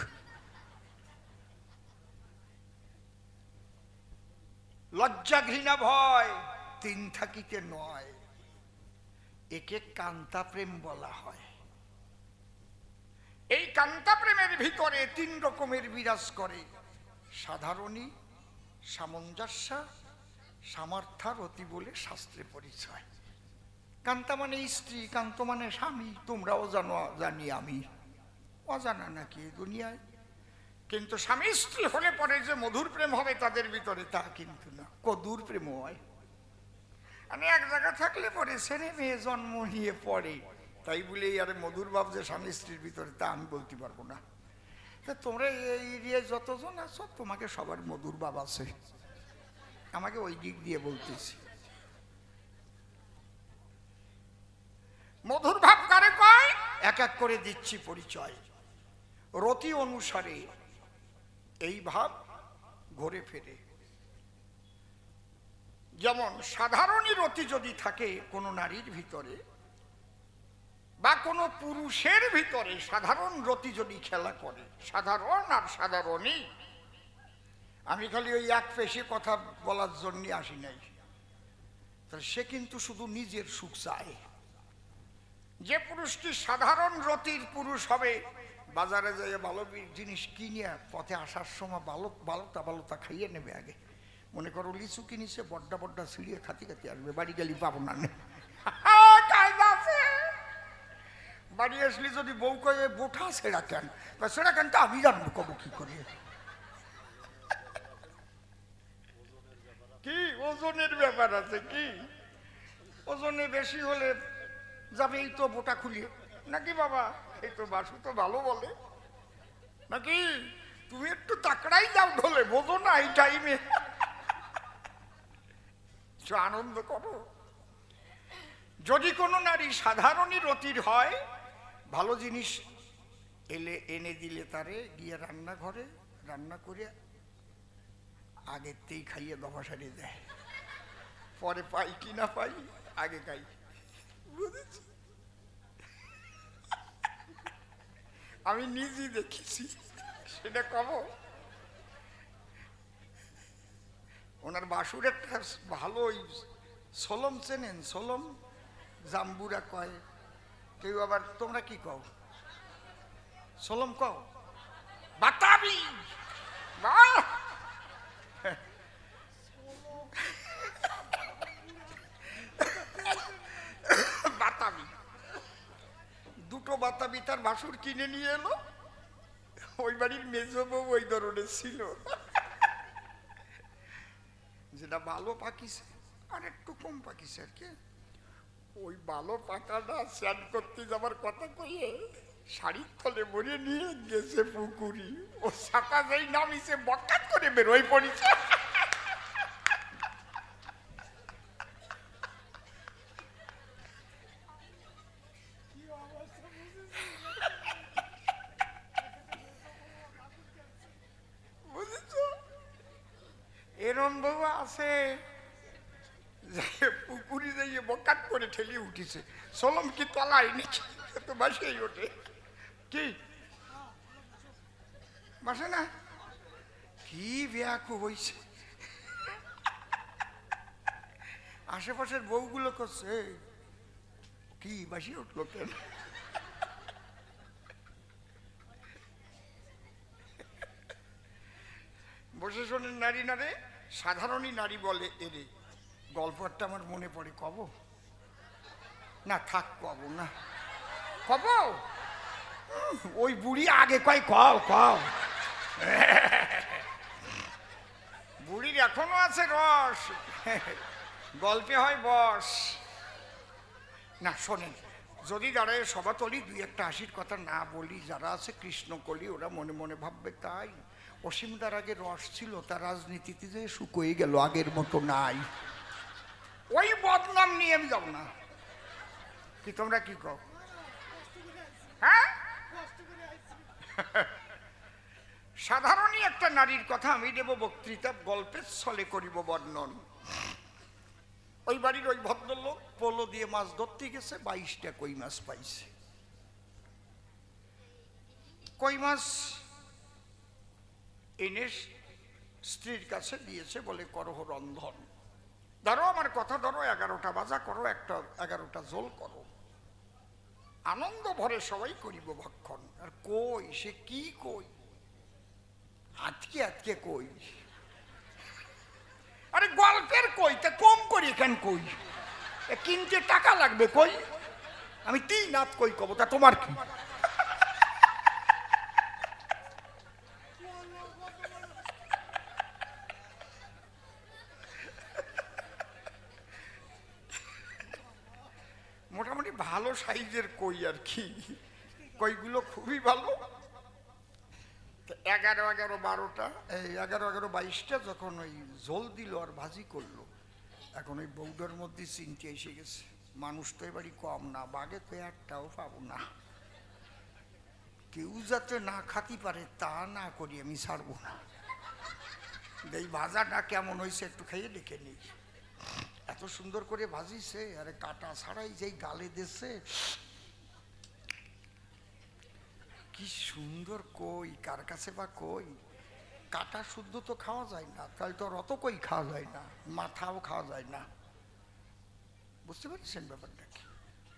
লজ্জা ঘৃণা ভয় তিন থাকিতে নয়, একে কান্তা প্রেম বলা হয়। এই কান্তা প্রেমের ভিতরে তিন রকমের বিরাজ করে: সাধারণী, সামঞ্জস্য, সামর্থ্যারতি বলে শাস্ত্রে পরিচয়। কান্তা মানে স্ত্রী, কান্ত মানে স্বামী। তোমরাও জানো, জানি আমি, অজানা নাকি দুনিয়ায়? কিন্তু স্বামী স্ত্রী হলে পরে যে মধুর প্রেম হবে তাদের ভিতরে, তা কিন্তু না, কদূর প্রেম হয়। আমি এক জায়গা থাকলে পরে ছেলে মেয়ে জন্ম নিয়ে পড়ে, তাই বলে আর মধুর ভাব যে স্বামী স্ত্রীর ভিতরে, তা আমি বলতে পারবো না। তা তোমরা এই এরিয়ায় যতজন আছো, তোমাকে সবার মধুর ভাব আছে, আমাকে ওই দিক দিয়ে বলতেছি। মধুর ভাব কারে কয়? এক এক করে দিচ্ছি পরিচয়। রতি অনুসারে এই ভাব ঘুরে ফেরে। যেমন সাধারণী রতি যদি থাকে কোনো নারীর ভিতরে বা কোনো পুরুষের ভিতরে, সাধারণ রতি যদি খেলা করে, সাধারণ আর সাধারণী, আমি খালি ওই এক পেশে কথা বলার জন্য আসি নাই, তাহলে সে কিন্তু শুধু নিজের সুখ চায়। যে পুরুষটি সাধারণ রতির পুরুষ হবে, বাজারে যাই ভালো জিনিস কিনে পথে আসার সময় বালতা খাইয়ে নেবে। আগে মনে করো লিচু কিনেছে, বড্ডা বড্ডা ছিঁড়িয়ে খাতি খাতি আসবে, বাড়ি গেলি পাবো না। বাড়ি আসলে যদি বউ কয়ে বোঠা সেরা কেন, সেরা কেন তা আমি জানবো কবো কি করে। কি ওজনের ব্যাপার আছে? কি ওজনে বেশি হলে যাবে এই তো বোটা খুলিয়ে নাকি? বাবা এই তো বাসু তো ভালো বলে নাকি? তুমি একটু তাকড়াই যাও ঢোলে, বোঝো না এই টাইমে আনন্দ করো। যদি কোনো নারী সাধারণই রতির হয়, ভালো জিনিস এনে দিলে তারে গিয়ে রান্নাঘরে রান্না করে আগেতেই খাইয়ে দফা সারিয়ে দেয়। পরে পাই কি না পাই, আগে খাই। বুঝেছি? আমি নিজেই দেখেছি, সেটা কব। ওনার বাসুর একটা ভালো সোলম চেনেন? সোলম জাম্বুরা কয় কেউ, আবার তোমরা কি কও? সোলম কও? বাতাবি। ভাসুর কিনে নিয়ে এলো, ওই বাড়ির মেজো বউ ওই ধরনের ছিল, যেটা ভালো পাকিছে আর একটু কম পাকিছে আর কি। ওই ভালো পাকাটা স্নান করতে যাবার কথা কইয়ে শাড়ির তলে ভরে নিয়ে গেছে পুকুরি, ও ছাতা যেই নামিছে বকাত করে বেরোয় পড়েছে। বুঝেছো, এরম বউ আছে পুকুরি যাইয়ে বকাত করে ঠেলি উঠিছে, সোলম কি তলায় নিচে তো বাসেই ওঠে, কি বাসে না, কি ব্যাকু হইছে। আশেপাশের বউগুলো করছে কি বাসি উঠলো কেন। বসে শোনেন নারী নারে, সাধারণই নারী বলে এরে। গল্পটা আমার মনে পড়ে, কব না, থাক কব না, কব ওই বুড়ি আগে কয় কও কও। বুড়ির এখনো আছে রস, গল্পে হয় বস। না শোনেন, যদি দাঁড়ায় সভাতলি দুই একটা হাসির কথা না বলি, যারা আছে কৃষ্ণকলি ওরা মনে মনে ভাববে তাই। অসীমদার আগে রস ছিল, তার রাজনীতিতে যে শুকোয়ে গেল, আগের মতো নাই। ওই বদনাম নিয়ে আমি যাব না, কি তোমরা কি কও? হ্যাঁ, সাধারণই একটা নারীর কথা আমি দেব বক্তৃতা, গল্পের ছলে করিব বর্ণন। ওই বাড়ির ওই ভদ্রলোক পোলো দিয়ে মাছ ধরতে গেছে, 22টা কই মাছ পাইছে। কই মাছ এনে স্ত্রীর কাছে দিয়েছে, বলে করহ রন্ধন, ধরো আমার কথা ধরো, 11টা ভাজা করো, 11টা ঝোল করো, আনন্দ ভরে সবাই করিব ভক্ষণ। আর কই সে কি কই, আজকে আজকে কই, আরে গল্পের কই, তা কম করি কেন কই, কিনতে টাকা লাগবে কই, আমি 3 হাত কই কব, তা তোমার কি? মোটামুটি ভালো সাইজের কই আর কি, কইগুলো খুবই ভালো। 11, 11, 12টা, এই 11, 11, 22টা যখন ওই ঝোল দিল আর ভাজি করলো, এখন ওই বৌডার মধ্যে চিনতে এসে গেছে, মানুষ তো এবারই কম না, বাগে তো একটাও পাবো না, কেউ যাতে না খাতি পারে তা না করি আমি ছাড়বো না। এই ভাজাটা কেমন হয়েছে একটু খাইয়ে দেখে নিই। এত সুন্দর করে ভাজিছে, আরে কাটা ছাড়াই যেই গালে দিছে, কি সুন্দর কই, কার কাছে বা কই, কাটা শুদ্ধ তো খাওয়া যায় না, তাহলে তো অত কই খাওয়া যায় না, মাথাও খাওয়া যায় না। বুঝতে পারছেন ব্যাপারটা কি?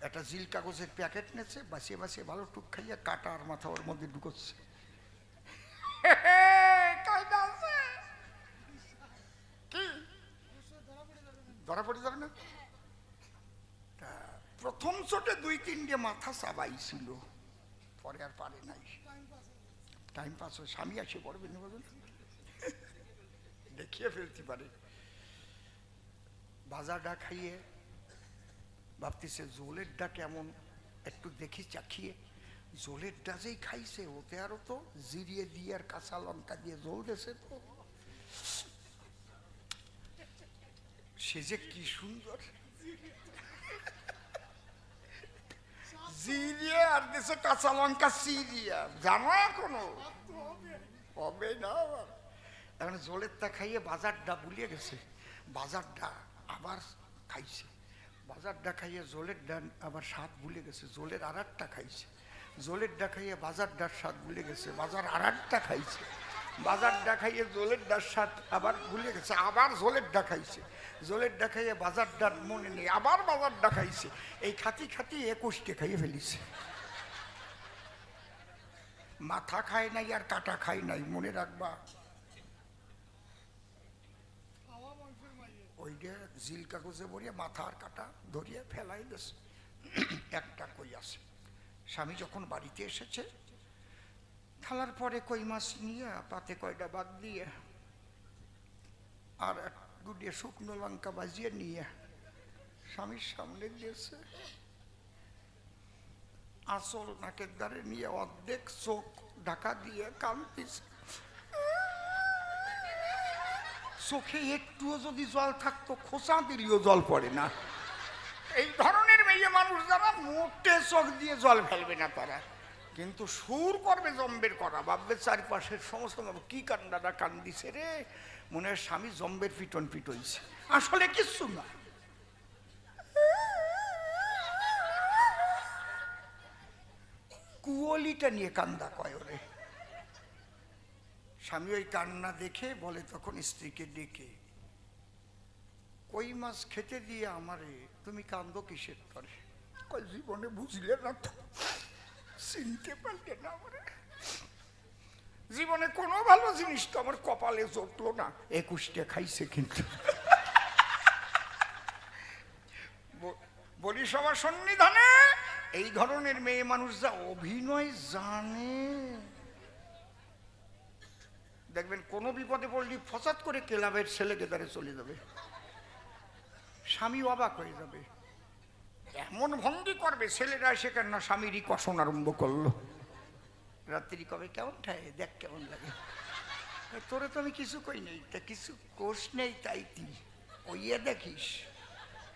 একটা জিল কাগজের প্যাকেট নেছে, বাসিয়ে বাসিয়ে ভালো টুক খাইয়া কাটা আর মাথা ওর মধ্যে ঢুকোচ্ছে। কি ধরা পড়ে যাবে না? প্রথম চোটে 2-3টে মাথা চাবাইছিল, পরে আর পারে নাই, টাইম পাস হয়, স্বামী আসে পড়বে না, দেখিয়ে ফেলতে পারে। ভাজাটা খাইয়ে ভাবতেছে জোলেরটা কেমন, একটু দেখি চাখিয়ে, জোলেরটা যেই খাইছে ওতে আরো তো জিরিয়ে দিয়ে আর কাঁচা লঙ্কা দিয়ে জোল দিয়েছে, তো সে যে কি সুন্দর জিরিয়ে আর দেশে কাঁচা লঙ্কা চিরিয়া, জানো এখনো হবে না। এখন জোলেরটা খাইয়ে বাজারটা ভুলিয়ে গেছে, বাজারটা আবার খাইছে, বাজারটা খাইয়ে জোলের ডান আবার স্বাদ ভুলে গেছে, জোলের আর একটা খাইছে, জোলের ডা খাইয়ে বাজার ডার স্বাদ ভুলে গেছে, বাজার আর একটা খাইছে, বাজার ডা খাইয়ে জোলের ডার স্বাদ আবার ভুলে গেছে, আবার জোলের ডা খাইছে, জোলের ডা খাইয়ে বাজার ডার মনে নেই, আবার বাজার ডা খাইছে, এই খাতি খাতি 21টে খাইয়ে ফেলিছে। মাথা খায় নাই আর কাটা খায় নাই, মনে রাখবা। ওইটা জিল কাগজে ভরিয়ে মাথা আর কাটা ধরিয়ে ফেলাই দিস, একটা কই আছে। স্বামী যখন বাড়িতে এসেছে, থালার পরে কই মাছ নিয়ে পাতে কয়টা বাদ দিয়ে আর এক গুটিয়ে শুকনো লঙ্কা বাজিয়ে নিয়ে স্বামীর সামনে দিয়েছে। আসল নাকের দ্বারে নিয়ে অর্ধেক চোখ ঢাকা দিয়ে কাঁদতেছে। চোখে একটুও যদি জল থাকতো খোসা দিলেও জল পড়ে না। এই ধরনের মেয়ে মানুষ যারা মোটে চোখ দিয়ে জল ফেলবে না তারা, কিন্তু সুর করবে জম্বের করা, ভাববে চারপাশের সমস্ত কি কান্নাটা কান্দিছে রে, মনে হয় স্বামী জম্বের পিটন পিটইছে, আসলে কিচ্ছু না। কুয়লিটা নিয়ে কান্দা কয় ওরে। স্বামী ওই কান্না দেখে বলে তখন স্ত্রীকে ডেকে, কই মাছ খেতে দিয়ে আমারে তুমি কান্দো কিসের করে? কয় জীবনে বুঝলে না তো, চিনতে পারলে না আমারে, জীবনে কোনো ভালো জিনিস তো আমার কপালে জুটলো না, 21টা খাইছে কিন্তু। বলি সবার সন্নিধানে এই ধরনের মেয়ে মানুষ যা অভিনয় জানে, দেখবেন কোনো বিপদে পড়লে ফসাদ করে ক্লাবের ছেলেকে দ্বারে চলে যাবে, স্বামী অবাক হয়ে যাবে, এমন ভঙ্গি করবে ছেলেরা সেখানে না স্বামীরই কষণ আরম্ভ করলো। রাত্রি কবে কেমন ঠায় দেখ কেমন লাগে, তোরে তো আমি কিছু কই নেই, তা কিছু কোষ নেই তাই তুই কইয়ে দেখিস,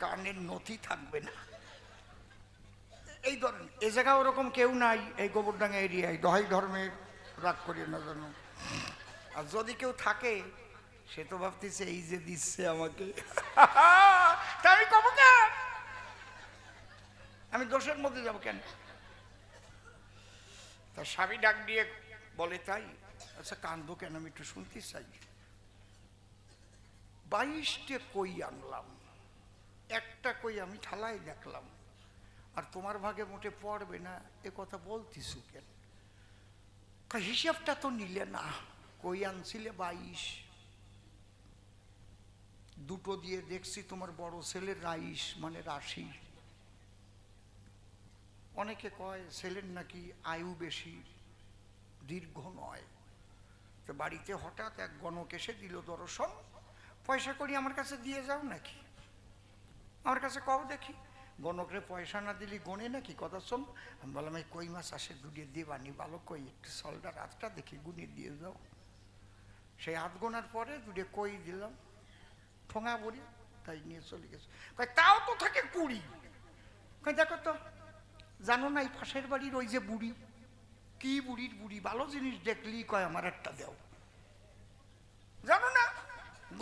কানের নথি থাকবে না। এই ধরেন এ জায়গা ওরকম কেউ নাই এই গোবরডাঙ্গা এরিয়ায়, দহাই ধর্মে রাগ করিয়ে না জানো। আর যদি কেউ থাকে সে তো ভাবতেছে এই যে দিচ্ছে আমাকে, তা আমি কব কেন, আমি দোষের মধ্যে যাব কেন? তা স্বামী ডাক দিয়ে বলে, তাই আচ্ছা কান্দো কেন, আমি একটু শুনতে চাই। 22টে কই আনলাম, একটা কই আমি থালায় দেখলাম, আর তোমার ভাগে মোটে পড়বে না, এ কথা বলতিস কেন? হিসাবটা তো নিলে না, কই আনছিলে 22, দুটো দিয়ে দেখছি তোমার বড় ছেলের রাইস মানে রাশি। অনেকে কয় ছেলের নাকি আয়ু বেশি, দীর্ঘ নয়। তো বাড়িতে হঠাৎ এক গণক এসে দিল দর্শন, পয়সা করি আমার কাছে দিয়ে যাও নাকি, আমার কাছে কও দেখি। গণকরে পয়সা না দিলি গনে নাকি, কথা শোন। আমি বললাম এই কই মাছ আসে দুটিয়ে দেবানি, ভালো কই একটু সলটা রাতটা দেখি গুনে দিয়ে যাও। সেই হাত গোনার পরে দুটে কই দিলাম, ঠোঙা বড়ি, তাই নিয়ে চলে গেছে। কয় তাও তো থাকে 20। কয় দেখো তো, জানো না এই পাশের বাড়ির ওই যে বুড়ি, কি বুড়ির বুড়ি, ভালো জিনিস দেখলি কয় আমার একটা দেও, জানো না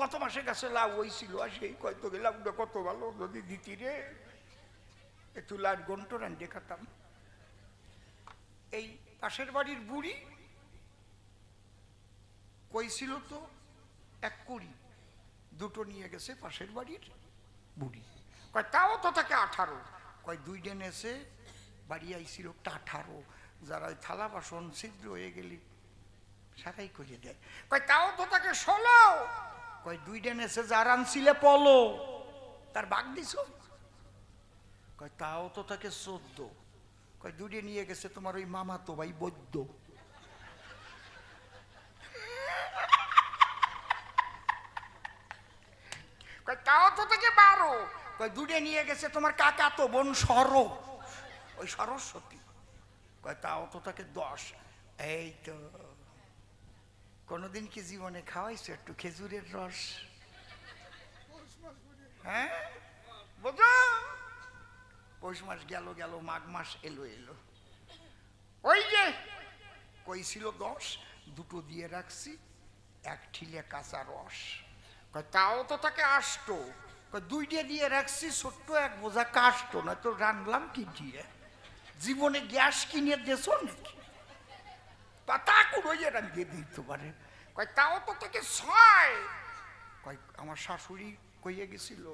গত মাসে গাছে লাউ হয়েছিল, আর সেই কয় তো লাউটা কত ভালো, যদি দিতি রে একটু লাট গন্টর আন দেখাতাম। এই পাশের বাড়ির বুড়ি কইছিল তো 1 কোড়ি, দুটো নিয়ে গেছে পাশের বাড়ির বুড়ি। কয় তাও তো তাকে 18। কয় 2 দিন এসে বাড়ি আইছিল 18, যারা ওই থালা বাসন ছিদ্র হয়ে গেলি সারাই করে দেয়। কয় তাও তো তাকে 16। কয় 2 দিন এসে যার আনছিলে পলো, তার বাগ দিছ। কয় তাও তো তাকে 14। কয় 2 দিন নিয়ে গেছে তোমার ওই মামা তো ভাই বৈদ্য। কয় তাও তো তাকে 12। কয় 2 দিন নিয়ে গেছে তোমার কাকা তো বোন সর, ওই সরস্বতী। কয় তাও তো তাকে 10। এই তো কোনদিন কি জীবনে খাওয়াইছো একটু খেজুরের রস? হ্যাঁ বোঝো, পৌষ মাস গেল গেল, মাঘ মাস এলো এলো, ওই যে কইছিল 10, দুটো দিয়ে রাখছি, 1 ঠিলে কাঁচা রস। কয় তাও তো তাকে 8। কয় 2টে দিয়ে রাখছি, ছোট্ট 1 বোঝা কাষ্ট, না তো রান্নলাম কি দিয়ে, জীবনে গ্যাস কিনে দেছো নাকি, পাতা কুড়িয়ে রান্ধিয়ে দিতে পারে। কয় তাও তো তাকে 6। কয় আমার শাশুড়ি কইয়ে গেছিল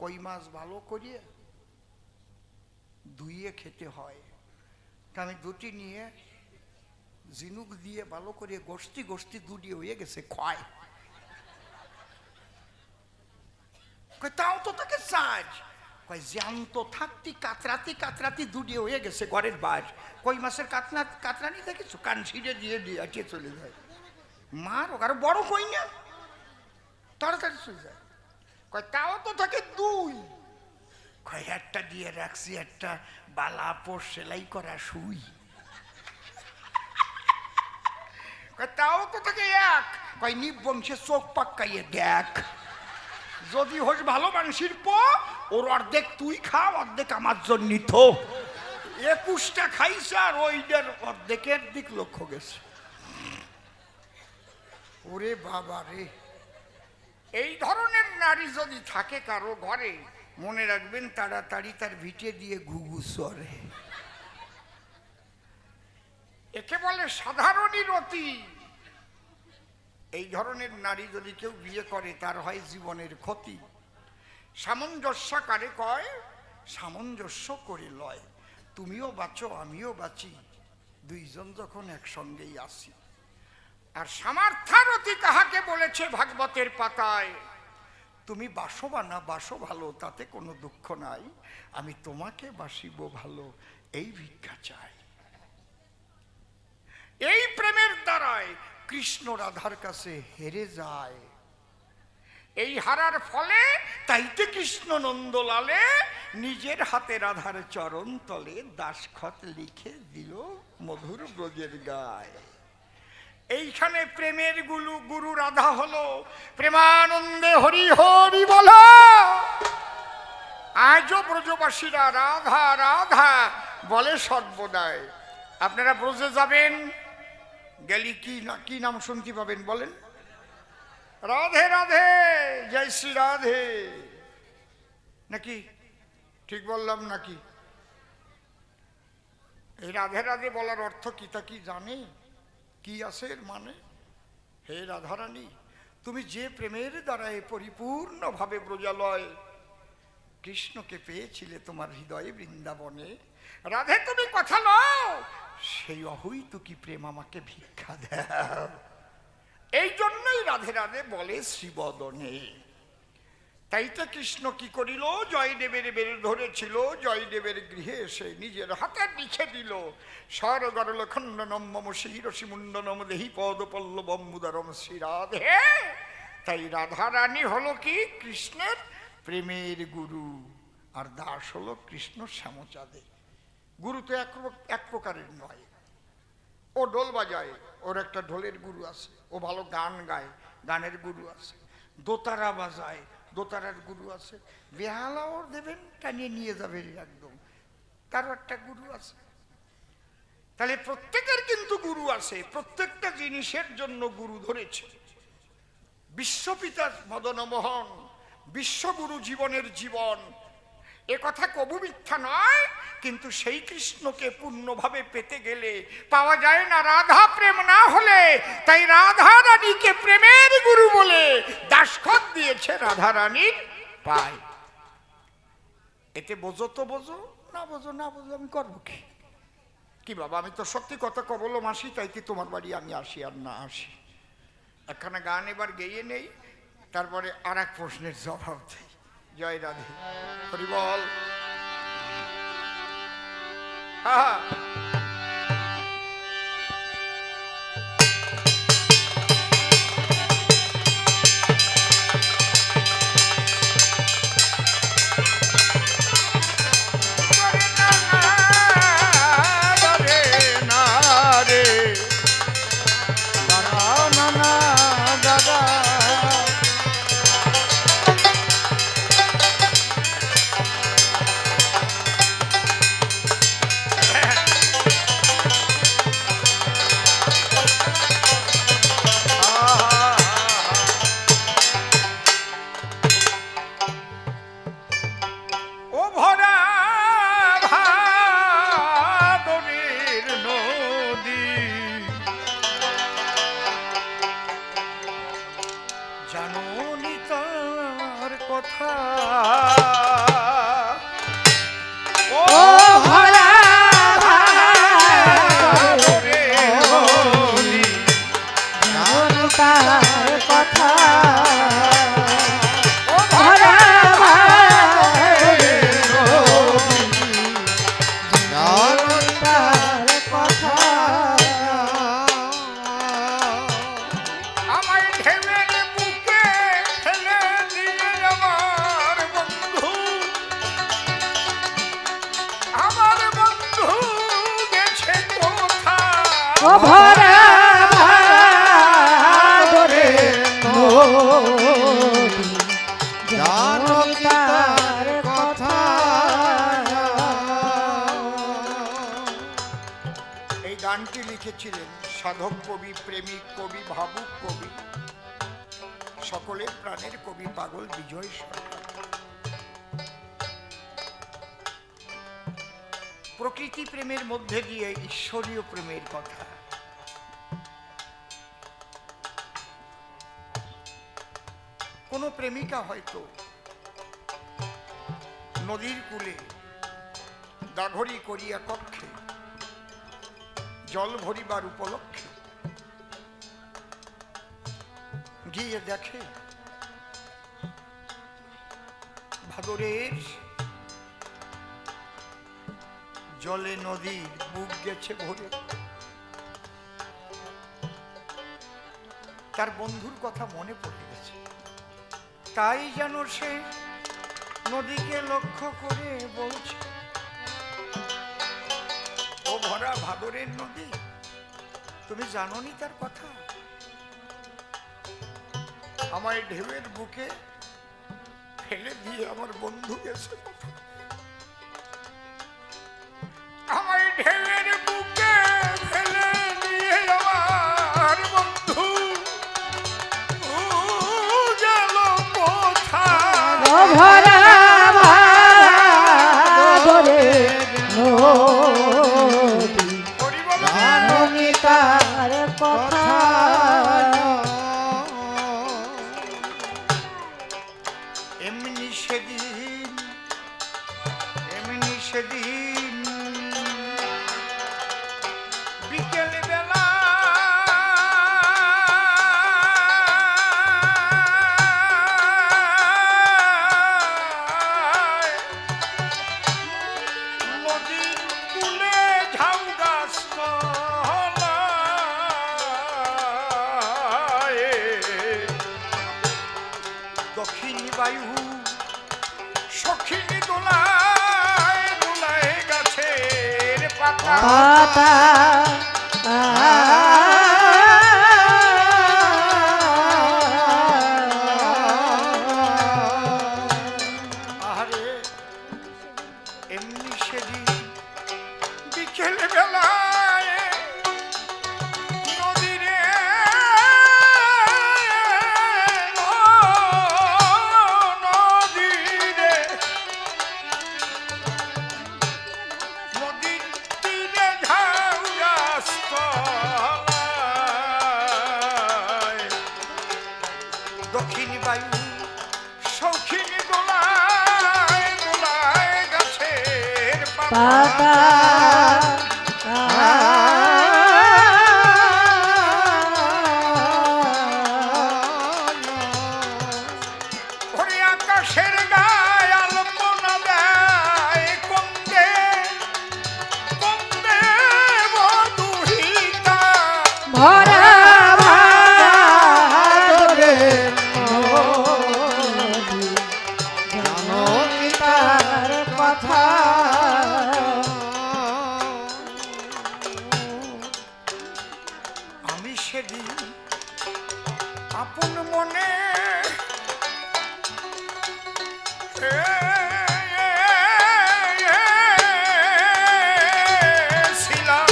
কই মাছ ভালো করিয়ে ধুইয়ে খেতে হয়, তা আমি 2টি নিয়ে ঝিনুক দিয়ে ভালো করে গোষ্ঠী গোষ্ঠী 2টি হয়ে গেছে ক্ষয়। কয় তাও তো তাকে 4। কয় জ্যান্ত থাকতি কাতরাতি কাতরাতি দুটি হয়ে গেছে ঘরের বাইর। কই মাছের কাতরানি দেখেছো, কান ছিঁড়ে দিয়ে দিয়ে আটিয়ে চলে যায়। মার ওখানে বড় কই না, তাড়াতাড়ি চলে যায়। কয় তাও তো থাকে দুই। কয় একটা দিয়ে রাখছি, একটা বালা পোষ সেলাই করা সুই। কয় তাও তো থাকে এক। কয় নিবংশে চোখ পাক্কাইয়ে দেখ, যদি হোস ভালো মানুষের ওর অর্ধেক তুই খা, অর্ধেক আমার জন্য তো। 21টা খাইছে আর ওইটার অর্ধেকের দিক লক্ষ্য গেছে। ওরে বাবা রে, এই ধরনের নারী যদি থাকে কারো ঘরে, মনে রাখবেন তাড়াতাড়ি তার ভিটে দিয়ে ঘুঘু সরে। একে বলে সাধারণই রতি। এই ধরনের নারী যদি কেউ বিয়ে করে তার হয় জীবনের ক্ষতি। সামঞ্জস্য কারে কয়? সামঞ্জস্য করে লয়। তুমিও বাঁচো আমিও বাঁচি, দুইজন যখন একসঙ্গেই আসি। আর সামার্থারতি কাহাকে বলেছে ভাগবতের পাতায়? তুমি বাসো বা না বাসো ভালো, তাতে কোনো দুঃখ নাই, আমি তোমাকে বাসিব ভালো, এই ভিক্ষা চাই। এই প্রেমের দ্বারায় কৃষ্ণ রাধার কাছে হেরে যায়। এই হারার ফলে তাইতে কৃষ্ণ নন্দলালে নিজের হাতে রাধার চরণ তলে দাসখত লিখে দিল মধুর ব্রজের গায়। এইখানে প্রেমের গুরু রাধা হলো। প্রেমানন্দে হরি হরি বলো। আজও ব্রজবাসীরা রাধা রাধা বলে সর্বদাই। আপনারা ব্রজে যাবেন, গেলি কি নাম শুনতে পাবেন বলেন? রাধে রাধে, জয় শ্রী রাধে, নাকি ঠিক বললাম নাকি? এই রাধে রাধে বলার অর্থ কি তা কি জানে? কি আছে এর মানে? হে রাধারানী, তুমি যে প্রেমের দ্বারায় পরিপূর্ণভাবে ব্রজালয় কৃষ্ণকে পেয়েছিলে তোমার হৃদয়ে বৃন্দাবনে, রাধে তুমি কথা নাও, সেই অহৈতুকী প্রেম আমাকে ভিক্ষা দাও। এই জন্যই রাধে রাধে বলে শ্রীবদনে। তাইতে কৃষ্ণ কি করিল? জয়দেবের বেড়ে ধরেছিল, জয়দেবের গৃহে এসে নিজের হাতে লিখে দিল, স্বরগরল খণ্ডনম মম শিরসি মুন্ডনম দেহি পদ পল্লবম মুদারম শ্রী রাধে। তাই রাধা রানী হলো কি? কৃষ্ণের প্রেমের গুরু, আর দাস হলো কৃষ্ণ শ্যামচাঁদে। গুরু তো এক প্রকারের নয়। ও ঢোল বাজায়, ওর একটা ঢোলের গুরু আছে। ও ভালো গান গায়, গানের গুরু আছে। দোতারা বাজায়, দোতারার গুরু আছে। বেহালাও দেবেন, টানিয়ে নিয়ে যাবে একদম, তারও একটা গুরু আছে। তাহলে প্রত্যেকের কিন্তু গুরু আছে, প্রত্যেকটা জিনিসের জন্য গুরু ধরেছে। বিশ্বপিতা মদনমোহন, বিশ্বগুরু জীবনের জীবন, এ কথা কবু মিথ্যা নয়। কিন্তু সেই কৃষ্ণকে পূর্ণভাবে পেতে গেলে পাওয়া যায় না রাধা প্রেম না হলে। তাই রাধা রানীকে প্রেমের গুরু বলে দাসখত দিয়েছে রাধা রানীর পায়। এতে বোঝো তো বোঝো, না বোঝো না বোঝো, আমি করবো কি বাবা? আমি তো সত্যি কথা কবলো মাসি, তাই কি তোমার বাড়ি আমি আসি আর না আসি। একখানা গান এবার গেয়ে নেই, তারপরে আর এক প্রশ্নের জবাব দেই। জয় রাধে, হরি বল। হ্যাঁ, ও ভরা ভাদরে নদী জানো কি তার কথা। এই গানটি লিখেছিলেন সাধক কবি, প্রেমিক কবি, ভাবুক কবি, সকলের প্রাণের কবি পাগল বিজয় সরকার। প্রকৃতি প্রেমের মধ্যে দিয়ে ঈশ্বরীয় প্রেমের কথা। কোন প্রেমিকা হয়তো নদীর কূলে দাঘড়ি করিয়া কক্ষে জল ভরিবার উপলক্ষে গিয়ে দেখে ভাদরের জলে নদীর বুক গেছে ভরে। তার বন্ধুর কথা মনে পড়ে গেছে, তাই যেন সে নদীকে লক্ষ্য করে বলছে, ও ভরা ভাদরের নদী, তুমি জানোনি তার কথা? আমায় ঢেউয়ের বুকে ফেলে দিয়ে আমার বন্ধু গেছে, আমায় ঢেউয়ের বুকে ফেলে দিয়ে আমার বন্ধু গেল কোথায়। ও ভরা ভাদরে নদী জানো কি তার কথা। এমনি সেদিন, এমনি সেদিন বিকেল বেলা নদীর কূলে ঝাউ গাছ তলায় দক্ষিণী বায়ু সখিনী দোলায় দোলায় গাছের পাতা। পাতা আহারে এমনি সেদিন বিকেল বেলায় নদীরে নদীরে নদীর তীরে ঝাউ গাছ তলায় দক্ষিণ বায়ু সৌখিনী দোলায় দোলায় গাছের পাতা ওরে আকাশের গায়ে আলপনা দেয় কন্দে কন্দে মধুরিতা। ভরা ভাদরে নদী জানো কি তার কথা। আমি সেদিন আপন মনে ছিলাম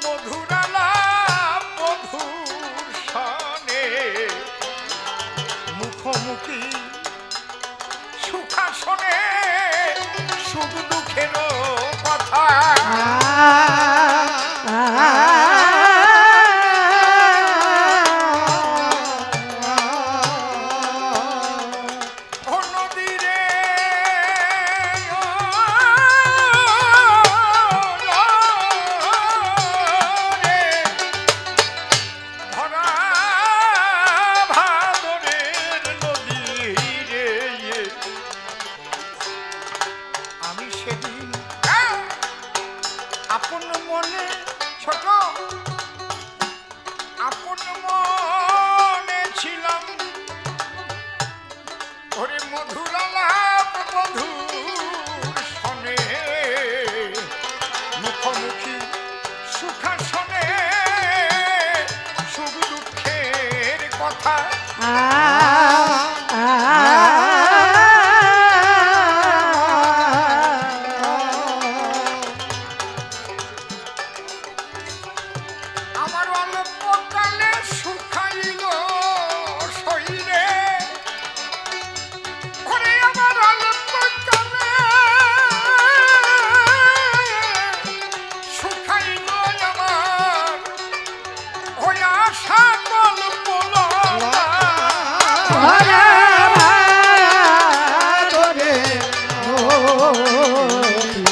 মধুরালাপ মধুর সনে মুখোমুখি সুখাসনে সুখ দুঃখেরও কথা। ও নদীরে ভরা ভাদরের নদী রে, আমি সেদিন আপন মনে ছোট আপন মনে ছিলাম ওরে মধুরালাপ মধুর সনে আমার অল্প কালে শুকাইল শরীরে, ওরে আমার অল্প কালে শুকাইল আমার ওই আশা গল্প ভরা ভাদরে নদী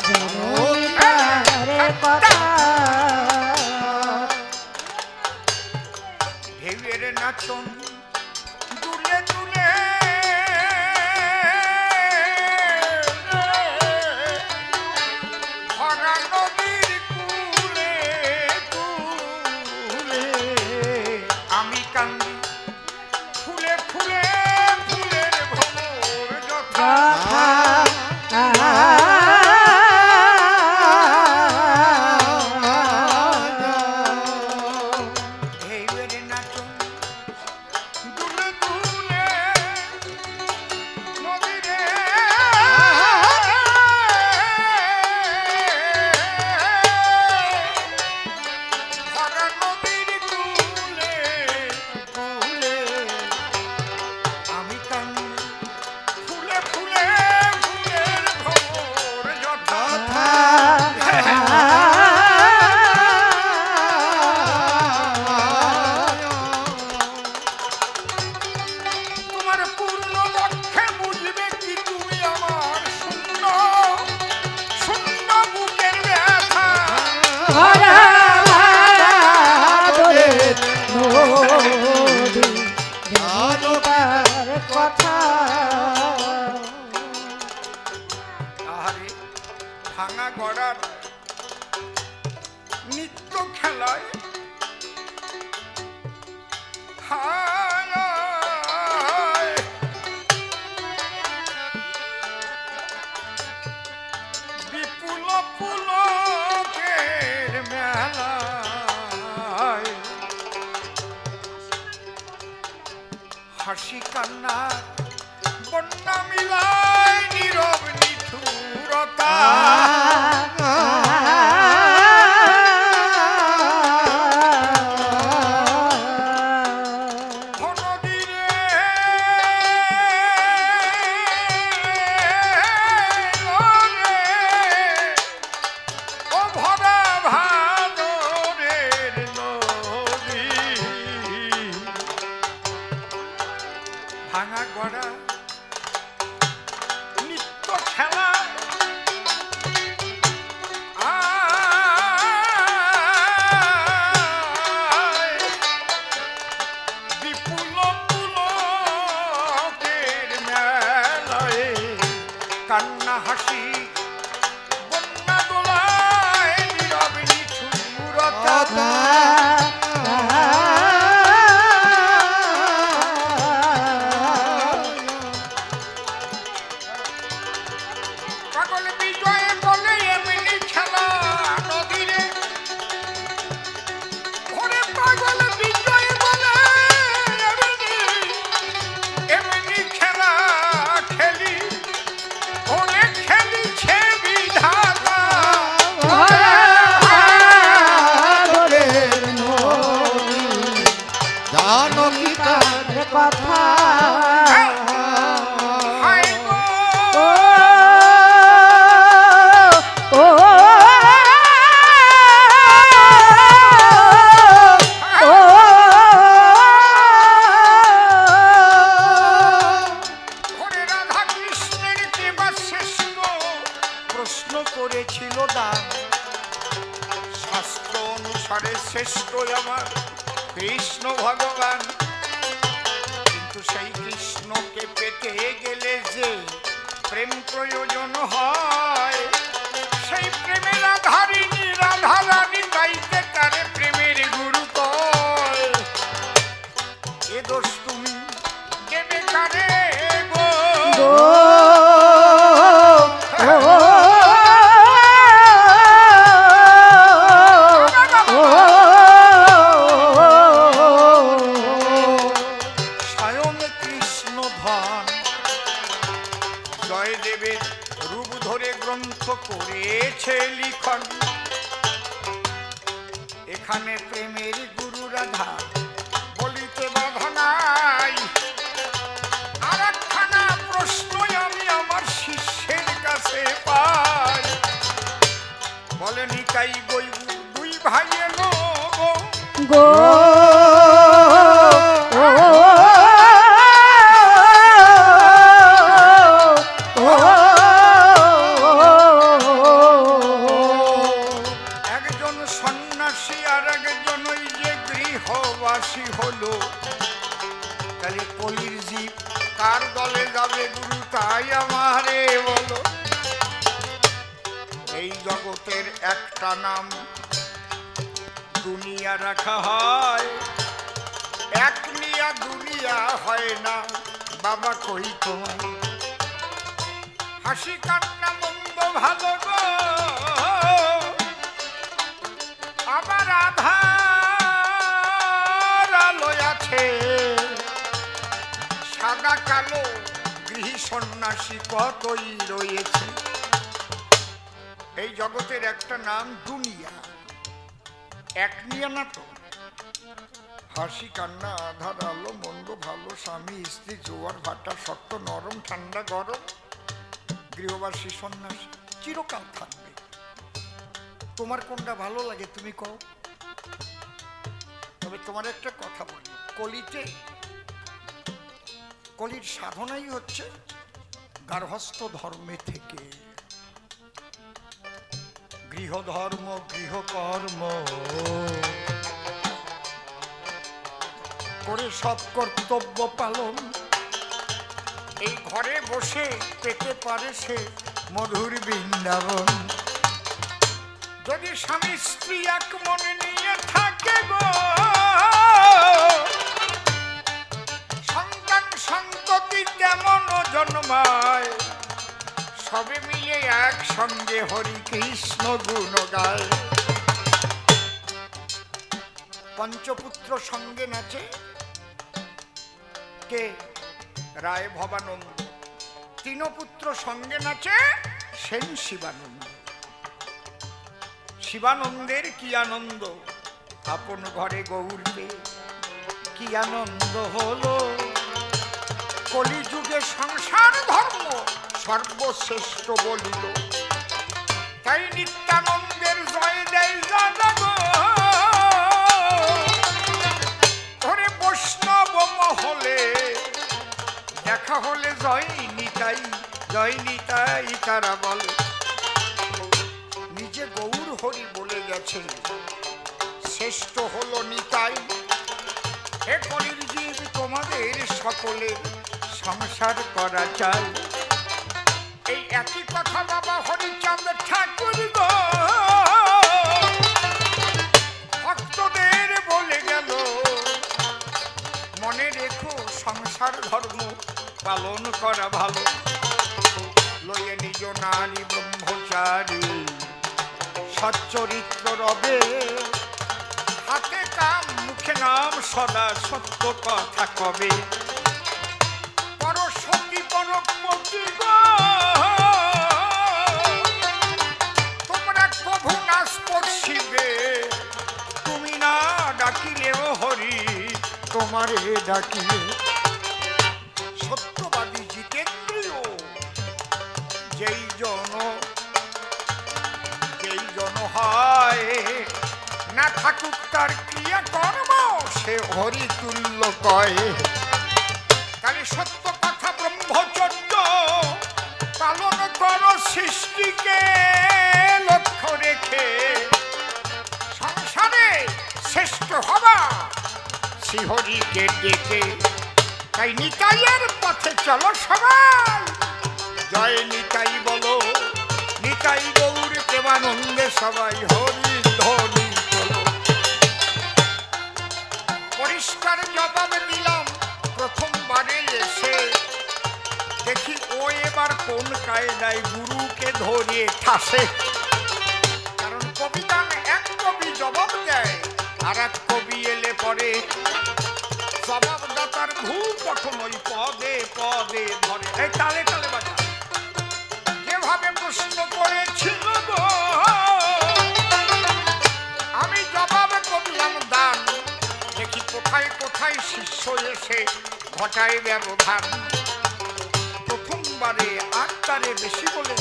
জনতার কথা ঢেউয়ের নাচন দুলে দুলে ভরা নদীর কূলে কূলে আমি কান্দি ফুলে ফুলে ফুলের ভ্রমর যথা ঢেউয়ের নাচন দুলে দুলে নদীরে ভরা নদীর কূলে কূলে আমি কান্দি ফুলে ফুলে ফুলের ভ্রমর যথা তোমার পূর্ণ লক্ষ্যে বুঝবে কি তুমি আমার শূন্য শূন্য বুকের ব্যথা ভরা ভাদরে নদী জনতার কথা আহারে ভাঙা গড়ার নিত্য খেলায় হায় বিপুল পুলকের মেলায় হাসি কান্নার বন্যা মিলায় নীরব নিঠুরতা নদীরে ও ভরা ভাদরের নদী ভাঙা গড়া নিত্য খেলা বিপুল পুলকের মেলায় কান্না হাসি বন্যা দোলায় নীরব নিঠুরতা পাগল বিজয় বলে এমনি খেলা নদীরে ওরে পাগল বিজয় বলে এমনি খেলা খেলি ওরে খেলিছে বিধাতা ভরা ভাদরে নদী জনতার কথা হায় গো ও ও ওরে রাধা কৃষ্ণের কেবা শ্রেষ্ঠ প্রশ্ন করেছিল দান শাস্ত্র অনুসারে শ্রেষ্ঠ আমার কৃষ্ণ ভগবান, কিন্তু সেই কৃষ্ণকে পেতে গেলে যে প্রেম প্রয়োজন হয়, সেই প্রেমের আধারিণী রাধা রানী গাইতে তারে প্রেমের গুরু কয়। এ দোষ তুমি দেবে কারে গো নয়ন কৃষ্ণ ধন। জয়দেবের রূপ ধরে গ্রন্থ করেছে লিখন। এখানে প্রেমের গুরু রাধা বলিতে বাধা নাই। আর একখানা প্রশ্ন আমি আমার শিষ্যের কাছে পাই। বলে নিতাই গইব দুই ভাই এলো গো একজন সন্ন্যাসী আর একজন ওই যে গৃহবাসী হলো। তাহলে কলির জীব কার দলে যাবে গুরু তাই আমারে বলো। এই জগতের একটা নাম দুনিয়া রাখা হয়, এক নিয়া দুনিয়া হয় না। বাবা কই তোমার হাসি কান্না মন্দ ভালো গো, আবার আধার আলো আছে। সাদা কালো গৃহী সন্ন্যাসী কতই রয়েছে। এই জগতের একটা নাম দুনিয়া, এক নিয়ে না তো। হাসি কান্না আধার আলো মন্দ ভালো, স্বামী স্ত্রী জোয়ার ভাটা, শক্ত নরম ঠান্ডা গরম, গৃহবাসী সন্ন্যাসী চিরকাল থাকবে। তোমার কোনটা ভালো লাগে তুমি কও। তবে তোমার একটা কথা বলি, কলিতে কলির সাধনাই হচ্ছে গার্হস্থ ধর্মে থেকে। গৃহধর্ম গৃহকর্ম করে সব কর্তব্য পালন। এই ঘরে বসে পেতে পারে সে মধুর বৃন্দাবন। যদি স্বামী স্ত্রী এক মনে নিয়ে থাকে গো, সন্তান সন্ততি তেমন জন্মায়। সবে মিলে একসঙ্গে হরি কৃষ্ণ গুণ গায়। পঞ্চপুত্র সঙ্গে নাচে কে? রায় ভবানন্দ। তিনপুত্র সঙ্গে নাচে সেন শিবানন্দ। শিবানন্দের কি আনন্দ, আপন ঘরে গৌর পেয়ে কি আনন্দ হলো। কলিযুগে সংসার ধর্ম সর্বশ্রেষ্ঠ বলিল। তাই নিত্যানন্দের জয় দেয় জানাগো। ধরে বৈষ্ণব মহলে দেখা হলে জয় নিতাই তারা বলে। নিজে গৌর হরি বলে গেছে শ্রেষ্ঠ হলো নিতাই। হে কলির জীব তোমাদের সকলের সংসার করা চাই। এই একই কথা বাবা হরিচাঁদ ঠাকুর গো ভক্তদের বলে গেল। মনে রেখো সংসার ধর্ম পালন করা ভালো। লয়ে নিজ নারী ব্রহ্মচারী সচ্চরিত্র রবে। হাতে কাম মুখে নাম সদা সত্য কথা কবে। পরশতী পরপতি গো তোমরা কভু না স্পর্শিবে। তুমি না ডাকিলেও হরি তোমারে ডাকিলে। সত্যবাদী জিতেন্দ্রিয় যেই জন হয় না থাকুক তার ক্রিয়া কর্ম সে হরি তুল্য কয়। তাহলে সত্য কথা ব্রহ্মচর্য পালন করো সৃষ্টিকে লক্ষ্য রেখে। সংসারে শ্রেষ্ঠ হবা শ্রীহরিকে ডেকে। তাই নিতাইয়ের পথে চলো সবাই। জয় নিতাই বলো, নিতাই গৌর প্রেমানন্দে সবাই হরি ধ্বনি চলো। পরিষ্কার জবাব দিলাম প্রথমবারে এসে। দেখি ও এবার কোন কায়দায় গুরুকে ধরিয়ে ঠাসে। কারণ কবিতান এক কবি জবাব দেয়, আর এক কবি এলে পরে জবাবদাতার ভূত তখন ওই পদে পদে ধরে এই তালে তালে বাজা যেভাবে প্রশ্ন করেছিল গো আমি জবাব করলাম দান দেখি কোথায় কোথায় শিষ্য এসে ঘটায় ব্যবধান প্রথমবারে আটটারে বেশি বলে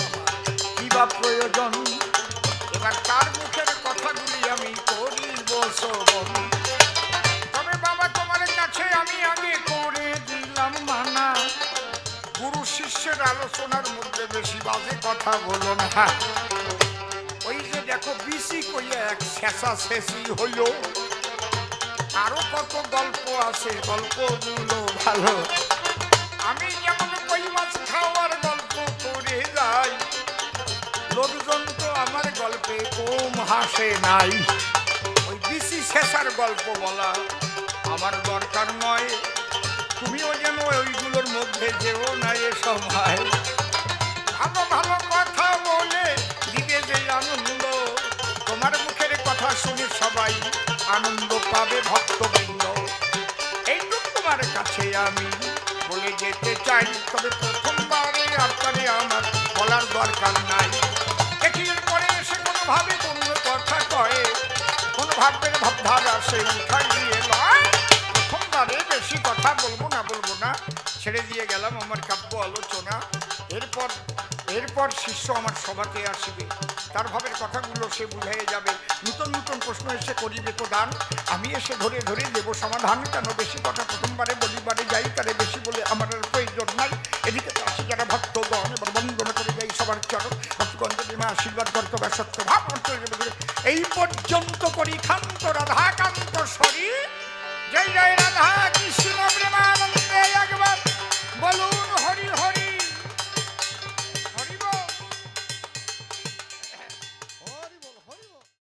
কি বা প্রয়োজন এবার তার মুখের কথাগুলি আমি করিব শ্রবণ তবে বাবা তোমার কাছে আমি আগে করে দিলাম মানা গুরু শিষ্যের আলোচনার মধ্যে বেশি বাজে কথা বলো না ওই যে দেখো বিসি কইয়া এক শেষা শেষি হইল আরো কত গল্প আছে গল্পগুলো ভালো আমি যেমন কই মাছ খাওয়ার গল্প করে যাই লোকজন তো আমার গল্পে কম হাসে নাই ওই বিসি শেষার গল্প বলা আমার দরকার নয় তুমিও যেন ওইগুলোর মধ্যে যেও না এ সময় ভালো ভালো কথা বলে দিবে যে আনন্দ তোমার মুখের কথা শুনে সবাই আনন্দ পাবে ভক্তবৃন্দ এইটুকু তোমার কাছে আমি বলে যেতে চাই তবে প্রথমবারে আপনারে আমার বলার দরকার নাই দেখির পরে এসে কোনোভাবে কোনো কথা কয়ে কোনো ভাবের ভাবধারা সে উঠাইয়ে লয় প্রথমবারে বেশি কথা বলবো না ছেড়ে দিয়ে গেলাম আমার কাব্য আলোচনা এরপর শিষ্য আমার সভাতে আসিবে তার ভাবের কথাগুলো সে বুঝাইয়ে যাবে নূতন নূতন প্রশ্ন এসে করিবে প্রদান আমি এসে ধরে ধরে দেব সমাধান কেন বেশি কথা প্রথমবারে বলিবারে যাই তারে বেশি বলে আমার আর প্রয়োজন নাই এদিকে তো আসি যারা ভক্তগণ এবার বন্দনা করে যাই সবার চরণ ভক্তগণকে আশীর্বাদ কর্তব্য সত্য ভাব এই পর্যন্ত করি ক্ষান্ত রাধাকান্ত শরীর জয় জয় রাধা কৃষ্ণ